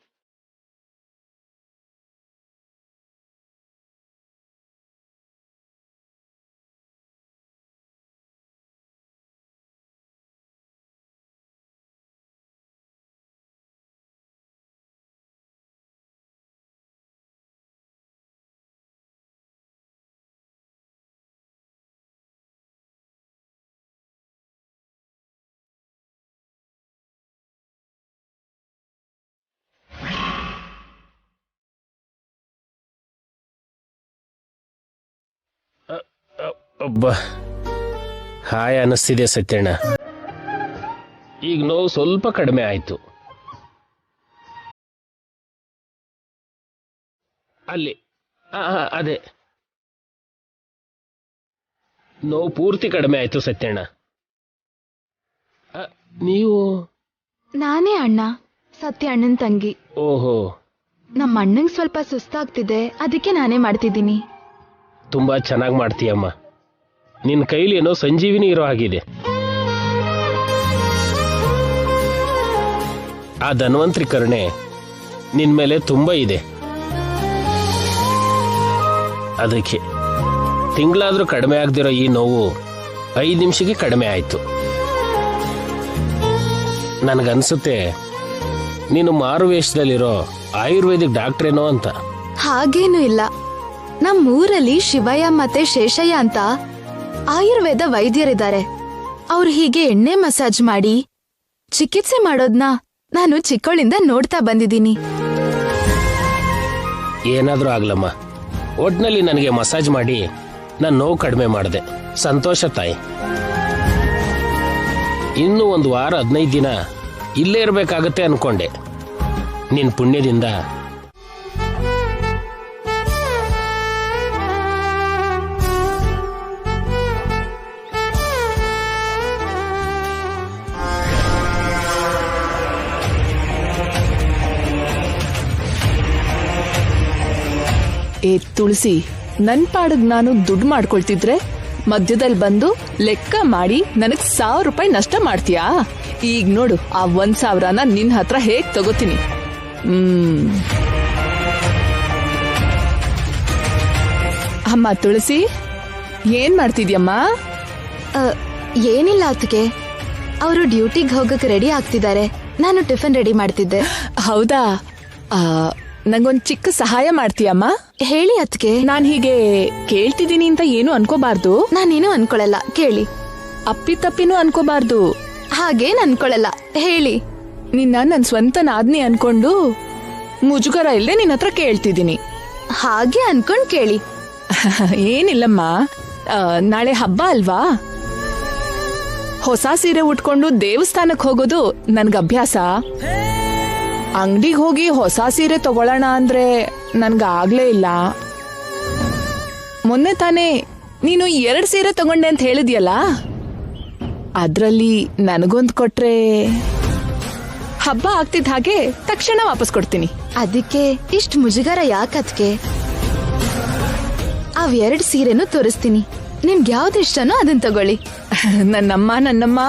ಒಬ್ಬ ಹಾಯ್ ಅನ್ನಿಸ್ತಿದೆ ಸತ್ಯಣ್ಣ. ಈಗ ನೋವು ಸ್ವಲ್ಪ ಕಡಿಮೆ ಆಯ್ತು. ಅಲ್ಲಿ ಅದೇ ನೋವು ಪೂರ್ತಿ ಕಡಿಮೆ ಆಯ್ತು ಸತ್ಯಣ್ಣ. ನೀವು? ನಾನೇ ಅಣ್ಣ, ಸತ್ಯ ಅಣ್ಣನ್ ತಂಗಿ. ಓಹೋ. ನಮ್ಮ ಅಣ್ಣಂಗ್ ಸ್ವಲ್ಪ ಸುಸ್ತಾಗ್ತಿದೆ, ಅದಕ್ಕೆ ನಾನೇ ಮಾಡ್ತಿದ್ದೀನಿ. ತುಂಬಾ ಚೆನ್ನಾಗಿ ಮಾಡ್ತೀಯಮ್ಮ. ನಿನ್ನ ಕೈಲಿ ಏನೋ ಸಂಜೀವಿನಿ ಇರೋ ಹಾಗಿದೆ. ಆ ಧನ್ವಂತರಿ ಕರುಣೆ ನಿನ್ ಮೇಲೆ ತುಂಬಾ ಇದೆ. ಅದಕ್ಕೆ ತಿಂಗಳಾದ್ರೂ ಕಡಿಮೆ ಆಗದಿರೋ ಈ ನೋವು 5 ನಿಮಿಷಕ್ಕೆ ಕಡಿಮೆ ಆಯ್ತು. ನನಗನ್ಸುತ್ತೆ ನೀನು ಮಾರುವೇಷದಲ್ಲಿರೋ ಆಯುರ್ವೇದಿಕ್ ಡಾಕ್ಟ್ರೇನೋ ಅಂತ. ಹಾಗೇನೂ ಇಲ್ಲ, ನಮ್ಮೂರಲ್ಲಿ ಶಿವಯ್ಯ ಮತ್ತೆ ಶೇಷಯ್ಯ ಅಂತ ಆಯುರ್ವೇದ ವೈದ್ಯರಿದ್ದಾರೆ. ಅವ್ರು ಹೀಗೆ ಎಣ್ಣೆ ಮಸಾಜ್ ಮಾಡಿ ಚಿಕಿತ್ಸೆ ಮಾಡೋದ್ನ ನಾನು ಚಿಕ್ಕವಳಿಂದ ನೋಡ್ತಾ ಬಂದಿದ್ದೀನಿ. ಏನಾದ್ರೂ ಆಗ್ಲಮ್ಮ, ಒಟ್ನಲ್ಲಿ ನನಗೆ ಮಸಾಜ್ ಮಾಡಿ ನಾನು ನೋವು ಕಡಿಮೆ ಮಾಡಿದೆ. ಸಂತೋಷ ತಾಯಿ. ಇನ್ನು 1 ವಾರ 15 ದಿನ ಇಲ್ಲೇ ಇರಬೇಕಾಗತ್ತೆ ಅನ್ಕೊಂಡೆ. ನಿನ್ ಪುಣ್ಯದಿಂದ ಏ ತುಳಸಿ, ನನ್ ಪಾಡಗ್ ನಾನು ದುಡ್ಡು ಮಾಡ್ಕೊಳ್ತಿದ್ರೆ ಮಧ್ಯದಲ್ಲಿ ಬಂದು ಲೆಕ್ಕ ಮಾಡಿ ನನಗ್ 1000 ರೂಪಾಯಿ ನಷ್ಟ ಮಾಡ್ತೀಯಾ? ಈಗ ನೋಡು, ಆ 1,000ನ ನಿನ್ ಹತ್ರ ಹೇಗ್ ತಗೋತೀನಿ. ಅಮ್ಮ ತುಳಸಿ, ಏನ್ ಮಾಡ್ತಿದ್ಯಮ್ಮ? ಏನಿಲ್ಲ ಅತ್ತಿಗೆ, ಅವರು ಡ್ಯೂಟಿಗೆ ಹೋಗಕ್ ರೆಡಿ ಆಗ್ತಿದ್ದಾರೆ. ನಾನು ಟಿಫನ್ ರೆಡಿ ಮಾಡ್ತಿದ್ದೆ. ಹೌದಾ? ನಂಗೊಂದ್ ಚಿಕ್ಕ ಸಹಾಯ ಮಾಡ್ತೀಯಮ್ಮ? ಹೇಳಿ ಅತ್ತಿಗೆ. ನಾನ್ ಹೀಗೆ ಕೇಳ್ತಿದ್ದೀನಿ ಅಂತ ಏನು ಅನ್ಕೋಬಾರ್ದು. ನಾನೇನು ಅನ್ಕೊಳಲ್ಲ, ಕೇಳಿ. ಅಪ್ಪಿತಪ್ಪಿನೂ ಅನ್ಕೋಬಾರ್ದು. ಹಾಗೇನ್ ಅನ್ಕೊಳಲ್ಲ, ಹೇಳಿ. ನಿನ್ನ ನನ್ ಸ್ವಂತ ನಾದ್ನಿ ಅನ್ಕೊಂಡು ಮುಜುಗರ ಇಲ್ಲದೆ ನಿನ್ನ ಹತ್ರ ಕೇಳ್ತಿದ್ದೀನಿ. ಹಾಗೆ ಅನ್ಕೊಂಡ್ ಕೇಳಿ. ಏನಿಲ್ಲಮ್ಮ, ನಾಳೆ ಹಬ್ಬ ಅಲ್ವಾ? ಹೊಸ ಸೀರೆ ಉಟ್ಕೊಂಡು ದೇವಸ್ಥಾನಕ್ ಹೋಗೋದು ನನ್ಗ ಅಭ್ಯಾಸ. ಅಂಗಡಿಗೆ ಹೋಗಿ ಹೊಸ ಸೀರೆ ತಗೊಳ್ಳೋಣ ಅಂದ್ರೆ ನನ್ಗಾಗ್ಲೇ ಇಲ್ಲ. ಮೊನ್ನೆ ತಾನೇ ನೀನು 2 ಸೀರೆ ತಗೊಂಡೆ ಅಂತ ಹೇಳಿದ್ಯಲ್ಲ, ಅದ್ರಲ್ಲಿ ನನಗೊಂದ್ ಕೊಟ್ರೆ ಹಬ್ಬ ಆಗ್ತಿದ್ದ ಹಾಗೆ ತಕ್ಷಣ ವಾಪಸ್ ಕೊಡ್ತೀನಿ. ಅದಕ್ಕೆ ಇಷ್ಟ ಮುಜುಗರ ಯಾಕತ್ಗೆ? ಅವ್ 2 ಸೀರೆನೂ ತೋರಿಸ್ತೀನಿ, ನಿಮ್ಗೆ ಯಾವ್ದು ಇಷ್ಟನೋ ಅದನ್ನ ತಗೊಳ್ಳಿ. ನನ್ನಮ್ಮ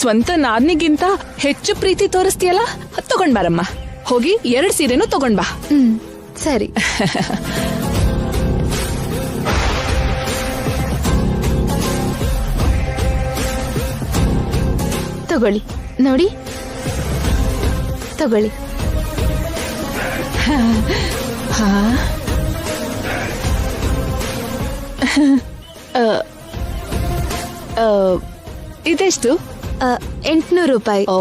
ಸ್ವಂತ ನಾದ್ನಿಗಿಂತ ಹೆಚ್ಚು ಪ್ರೀತಿ ತೋರಿಸ್ತೀಯಲ್ಲ, ತಗೊಂಡ್ ಬಾರಮ್ಮ. ಹೋಗಿ 2 ಸೀರೆನೂ ತಗೊಂಡ್ ಬಾ. ಸರಿ. ತಗೊಳ್ಳಿ, ನೋಡಿ, ತಗೊಳ್ಳಿ. ಇದೆಷ್ಟು? 800 ರೂಪಾಯಿ. ಓ,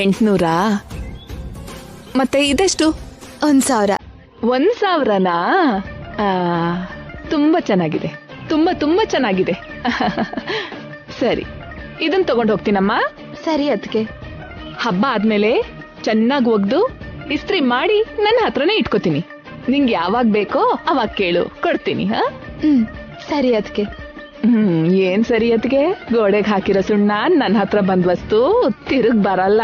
800? ಮತ್ತೆ ಇದೆಷ್ಟು? 1,000. 1,000ನಾ? ತುಂಬಾ ಚೆನ್ನಾಗಿದೆ, ತುಂಬಾ ತುಂಬಾ ಚೆನ್ನಾಗಿದೆ. ಸರಿ, ಇದನ್ ತಗೊಂಡ್ ಹೋಗ್ತೀನಮ್ಮ. ಸರಿ ಅದ್ಕೆ. ಹಬ್ಬ ಆದ್ಮೇಲೆ ಚೆನ್ನಾಗಿ ಒಗ್ದು ಇಸ್ತ್ರಿ ಮಾಡಿ ನನ್ನ ಹತ್ರನೇ ಇಟ್ಕೋತೀನಿ. ನಿಂಗೆ ಯಾವಾಗ ಬೇಕೋ ಅವಾಗ ಕೇಳು, ಕೊಡ್ತೀನಿ. ಸರಿ ಅದ್ಕೆ. ಏನ್ ಸರಿ ಅದ್ಕೆ? ಗೋಡೆಗೆ ಹಾಕಿರೋ ಸುಣ್ಣ ನನ್ನ ಹತ್ರ ಬಂದ್ ವಸ್ತು ತಿರುಗ್ ಬರಲ್ಲ.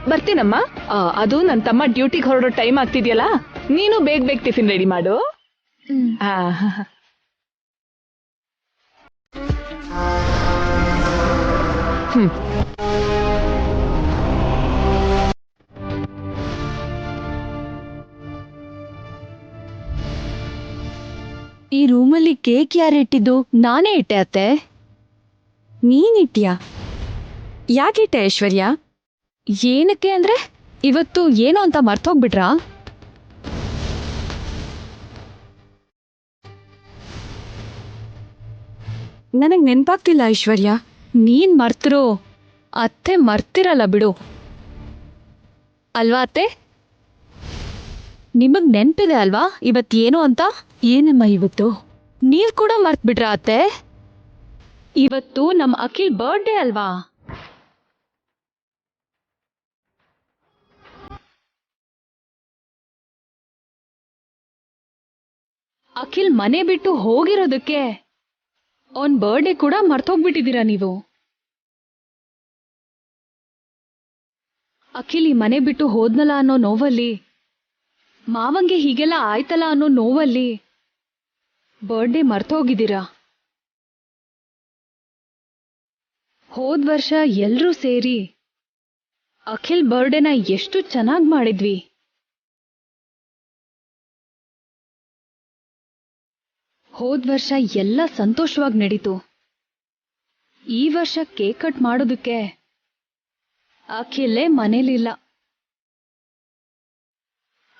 ಬರ್ತೀನಮ್ಮ. ಅದು ನನ್ನ ತಮ್ಮ ಡ್ಯೂಟಿಗೆ ಹೊರಡೋ ಟೈಮ್ ಆಗ್ತಿದ್ಯಲ್ಲ, ನೀನು ಬೇಗ ಬೇಗ ಟಿಫಿನ್ ರೆಡಿ ಮಾಡು. ಆ, ಈ ರೂಮಲ್ಲಿ ಕೇಕ್ ಯಾರು ಇಟ್ಟಿದ್ದು? ನಾನೇ ಇಟ್ಟೆ ಅತ್ತೆ. ನೀನಿಟ್ಯಾ? ಯಾಕಿಟ್ಟೆ ಐಶ್ವರ್ಯ? ಏನಕ್ಕೆ ಅಂದ್ರೆ ಇವತ್ತು ಏನು ಅಂತ ಮರ್ತೋಗ್ಬಿಟ್ರಾ? ನನಗ್ ನೆನ್ಪಾಗ್ತಿಲ್ಲ ಐಶ್ವರ್ಯ. ನೀನ್ ಮರ್ತರು ಅತ್ತೆ ಮರ್ತಿರಲ್ಲ ಬಿಡು. ಅಲ್ವಾ ಅತ್ತೆ? ನಿಮಗ್ ನೆನ್ಪಿದೆ ಅಲ್ವಾ ಇವತ್ತೇನು ಅಂತ? ಏನಮ್ಮ ಇವತ್ತು? ನೀವ್ ಕೂಡ ಮರ್ತ್ಬಿಟ್ರ ಅತ್ತೆ? ಇವತ್ತು ನಮ್ ಅಖಿಲ್ ಬರ್ಡೇ ಅಲ್ವಾ? ಅಖಿಲ್ ಮನೆ ಬಿಟ್ಟು ಹೋಗಿರೋದಕ್ಕೆ ಅವನ್ ಬರ್ಡೇ ಕೂಡ ಮರ್ತೋಗ್ಬಿಟ್ಟಿದ್ದೀರಾ ನೀವು. ಅಖಿಲ್ ಈ ಮನೆ ಬಿಟ್ಟು ಹೋದ್ನಲ್ಲ ಅನ್ನೋ ನೋವಲ್ಲಿ, ಮಾವಂಗೆ ಹೀಗೆಲ್ಲ ಆಯ್ತಲ್ಲ ಅನ್ನೋ ನೋವಲ್ಲಿ ಬರ್ಡೇ ಮರ್ತೋಗಿದ್ದೀರಾ. ಹೋದ್ ವರ್ಷ ಎಲ್ರೂ ಸೇರಿ ಅಖಿಲ್ ಬರ್ಡೇನ ಎಷ್ಟು ಚೆನ್ನಾಗ್ ಮಾಡಿದ್ವಿ. ಹೋದ್ ವರ್ಷ ಎಲ್ಲ ಸಂತೋಷವಾಗಿ ನಡೀತು. ಈ ವರ್ಷ ಕೇಕ್ ಕಟ್ ಮಾಡೋದಕ್ಕೆ ಅಖಿಲೇ ಮನೇಲಿಲ್ಲ.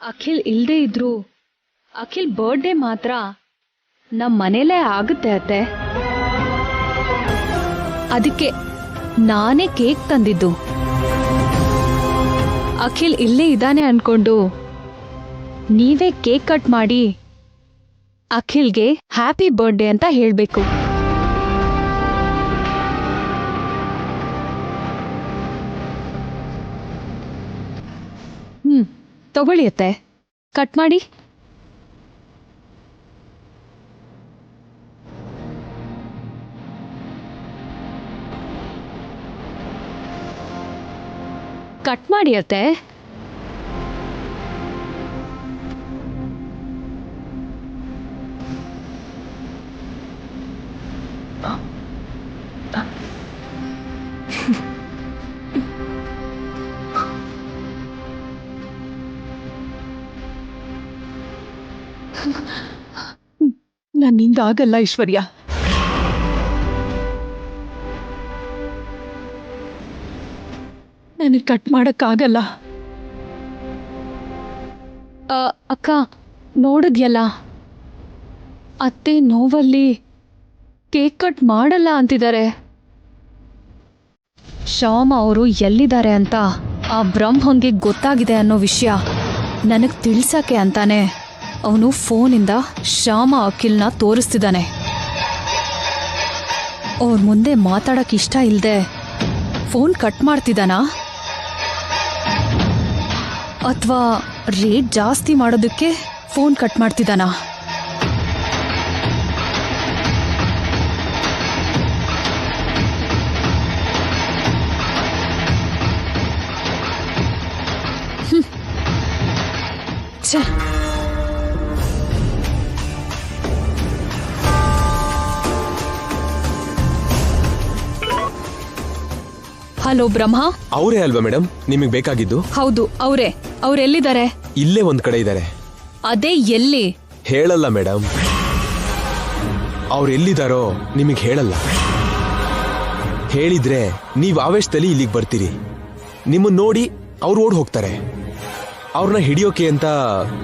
ಅಖಿಲ್ ಇಲ್ದೇ ಇದ್ರು ಅಖಿಲ್ ಬರ್ಡೇ ಮಾತ್ರ ನಮ್ ಮನೇಲೇ ಆಗುತ್ತೆ ಅತ್ತೆ. ಅದಕ್ಕೆ ನಾನೇ ಕೇಕ್ ತಂದಿದ್ದು. ಅಖಿಲ್ ಇಲ್ಲೇ ಇದ್ದಾನೆ ಅನ್ಕೊಂಡು ನೀವೇ ಕೇಕ್ ಕಟ್ ಮಾಡಿ ಅಖಿಲ್ಗೆ ಹ್ಯಾಪಿ ಬರ್ಡೇ ಅಂತ ಹೇಳ್ಬೇಕು. ತಗೊಳ್ಳಿ ಅತ್ತೆ, ಕಟ್ ಮಾಡಿ. ಕಟ್ ಮಾಡಿ ಅತ್ತೆ. ನನ್ನಿಂದ ಆಗಲ್ಲ ಐಶ್ವರ್ಯ. ನನಗೆ ಕಟ್ ಮಾಡಕ್ಕಾಗಲ್ಲ. ಅಕ್ಕ ನೋಡಿದ್ಯಲ್ಲ, ಅತ್ತೆ ನೋವಲ್ಲಿ ಕೇಕ್ ಕಟ್ ಮಾಡಲ್ಲ ಅಂತಿದ್ದಾರೆ. ಶ್ಯಾಮ ಅವರು ಎಲ್ಲಿದ್ದಾರೆ ಅಂತ ಆ ಬ್ರಹ್ಮಂಗೆ ಗೊತ್ತಾಗಿದೆ ಅನ್ನೋ ವಿಷಯ ನನಗೆ ತಿಳ್ಸಕ್ಕೆ ಅಂತಾನೆ ಅವನು ಫೋನಿಂದ ಶ್ಯಾಮ ಅಖಿಲ್ನ ತೋರಿಸ್ತಿದ್ದಾನೆ. ಅವ್ರ ಮುಂದೆ ಮಾತಾಡಕ್ ಇಷ್ಟ ಇಲ್ಲದೆ ಫೋನ್ ಕಟ್ ಮಾಡ್ತಿದ್ದಾನಾ, ಅಥವಾ ರೇಟ್ ಜಾಸ್ತಿ ಮಾಡೋದಕ್ಕೆ ಫೋನ್ ಕಟ್ ಮಾಡ್ತಿದ್ದಾನಾ? ಛೆ, ಹಲೋ ಬ್ರಹ್ಮ. ಅವರೇ ಅಲ್ವಾ ಮೇಡಮ್ ನಿಮಗೆ ಬೇಕಾಗಿದ್ದು? ಹೌದು ಅವರೇ. ಅವ್ರೆಲ್ಲಿದ್ದಾರೆ? ಇಲ್ಲೇ ಒಂದ್ ಕಡೆ ಇದ್ದಾರೆ. ಅದೇ ಎಲ್ಲಿ? ಹೇಳಲ್ಲ ಮೇಡಮ್. ಅವ್ರು ಎಲ್ಲಿದಾರೋ ನಿಮಗೆ ಹೇಳಲ್ಲ. ಹೇಳಿದ್ರೆ ನೀವ್ ಆವೇಶದಲ್ಲಿ ಇಲ್ಲಿಗೆ ಬರ್ತೀರಿ. ನಿಮ್ಮನ್ನ ನೋಡಿ ಅವ್ರು ಓಡ್ ಹೋಗ್ತಾರೆ. ಅವ್ರನ್ನ ಹಿಡಿಯೋಕೆ ಅಂತ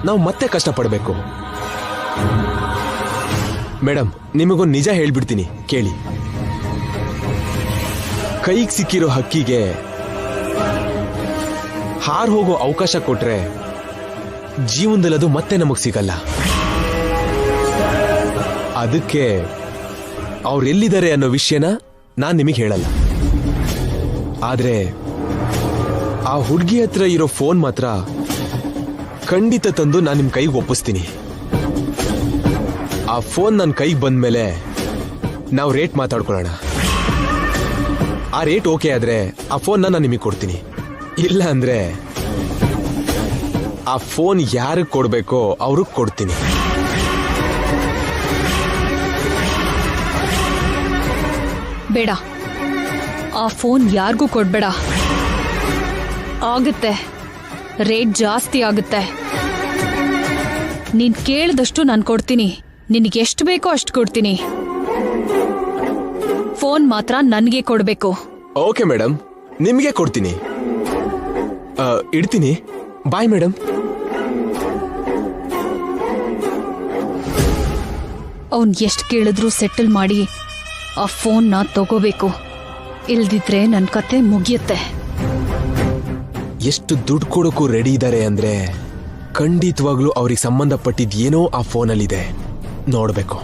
ನಾವು ಮತ್ತೆ ಕಷ್ಟಪಡ್ಬೇಕು. ಮೇಡಮ್ ನಿಮಗೊಂದು ನಿಜ ಹೇಳ್ಬಿಡ್ತೀನಿ ಕೇಳಿ. ಕೈಗೆ ಸಿಕ್ಕಿರೋ ಹಕ್ಕಿಗೆ ಹಾರ್ ಹೋಗೋ ಅವಕಾಶ ಕೊಟ್ರೆ ಜೀವನದಲ್ಲಿ ಅದು ಮತ್ತೆ ನಮಗ್ ಸಿಗಲ್ಲ. ಅದಕ್ಕೆ ಅವ್ರೆಲ್ಲಿದ್ದಾರೆ ಅನ್ನೋ ವಿಷಯನ ನಾನ್ ನಿಮಗೆ ಹೇಳಲ್ಲ. ಆದ್ರೆ ಆ ಹುಡುಗಿ ಹತ್ರ ಇರೋ ಫೋನ್ ಮಾತ್ರ ಖಂಡಿತ ತಂದು ನಾನು ನಿಮ್ ಕೈಗೆ ಒಪ್ಪಿಸ್ತೀನಿ. ಆ ಫೋನ್ ನನ್ನ ಕೈಗೆ ಬಂದ್ಮೇಲೆ ನಾವು ರೇಟ್ ಮಾತಾಡ್ಕೊಳ್ಳೋಣ. ಆ ರೇಟ್ ಓಕೆ ಆದ್ರೆ ಆ ಫೋನ್ ನಾನು ನಿಮಗೆ ಕೊಡ್ತೀನಿ. ಇಲ್ಲ ಅಂದ್ರೆ ಆ ಫೋನ್ ಯಾರಿಗೆ ಕೊಡ್ಬೇಕೋ ಅವ್ರಿಗೆ ಕೊಡ್ತೀನಿ. ಬೇಡ, ಆ ಫೋನ್ ಯಾರಿಗೂ ಕೊಡ್ಬೇಡ. ಆಗುತ್ತೆ, ರೇಟ್ ಜಾಸ್ತಿ ಆಗುತ್ತೆ. ನೀನ್ ಕೇಳಿದಷ್ಟು ನಾನು ಕೊಡ್ತೀನಿ. ನಿನಗೆ ಎಷ್ಟು ಬೇಕೋ ಅಷ್ಟು ಕೊಡ್ತೀನಿ. ಫೋನ್ ಮಾತ್ರ ನನಗೆ ಕೊಡ್ಬೇಕು. ಓಕೆ ಮೇಡಮ್, ನಿಮ್ಗೆ ಕೊಡ್ತೀನಿ. ಇಡ್ತೀನಿ. Bye madam. ಅವನ್ ಎಷ್ಟು ಕೇಳಿದ್ರೂ ಸೆಟಲ್ ಮಾಡಿ ಆ ಫೋನ್ನ ತಗೋಬೇಕು. ಇಲ್ದಿದ್ರೆ ನನ್ನ ಕತೆ ಮುಗಿಯುತ್ತೆ. ಎಷ್ಟು ದುಡ್ಡು ಕೊಡೋಕ್ಕೂ ರೆಡಿ ಇದ್ದಾರೆ ಅಂದ್ರೆ ಖಂಡಿತವಾಗ್ಲೂ ಅವ್ರಿಗೆ ಸಂಬಂಧಪಟ್ಟಿದ್ ಏನೋ ಆ ಫೋನಲ್ಲಿದೆ. ನೋಡ್ಬೇಕು.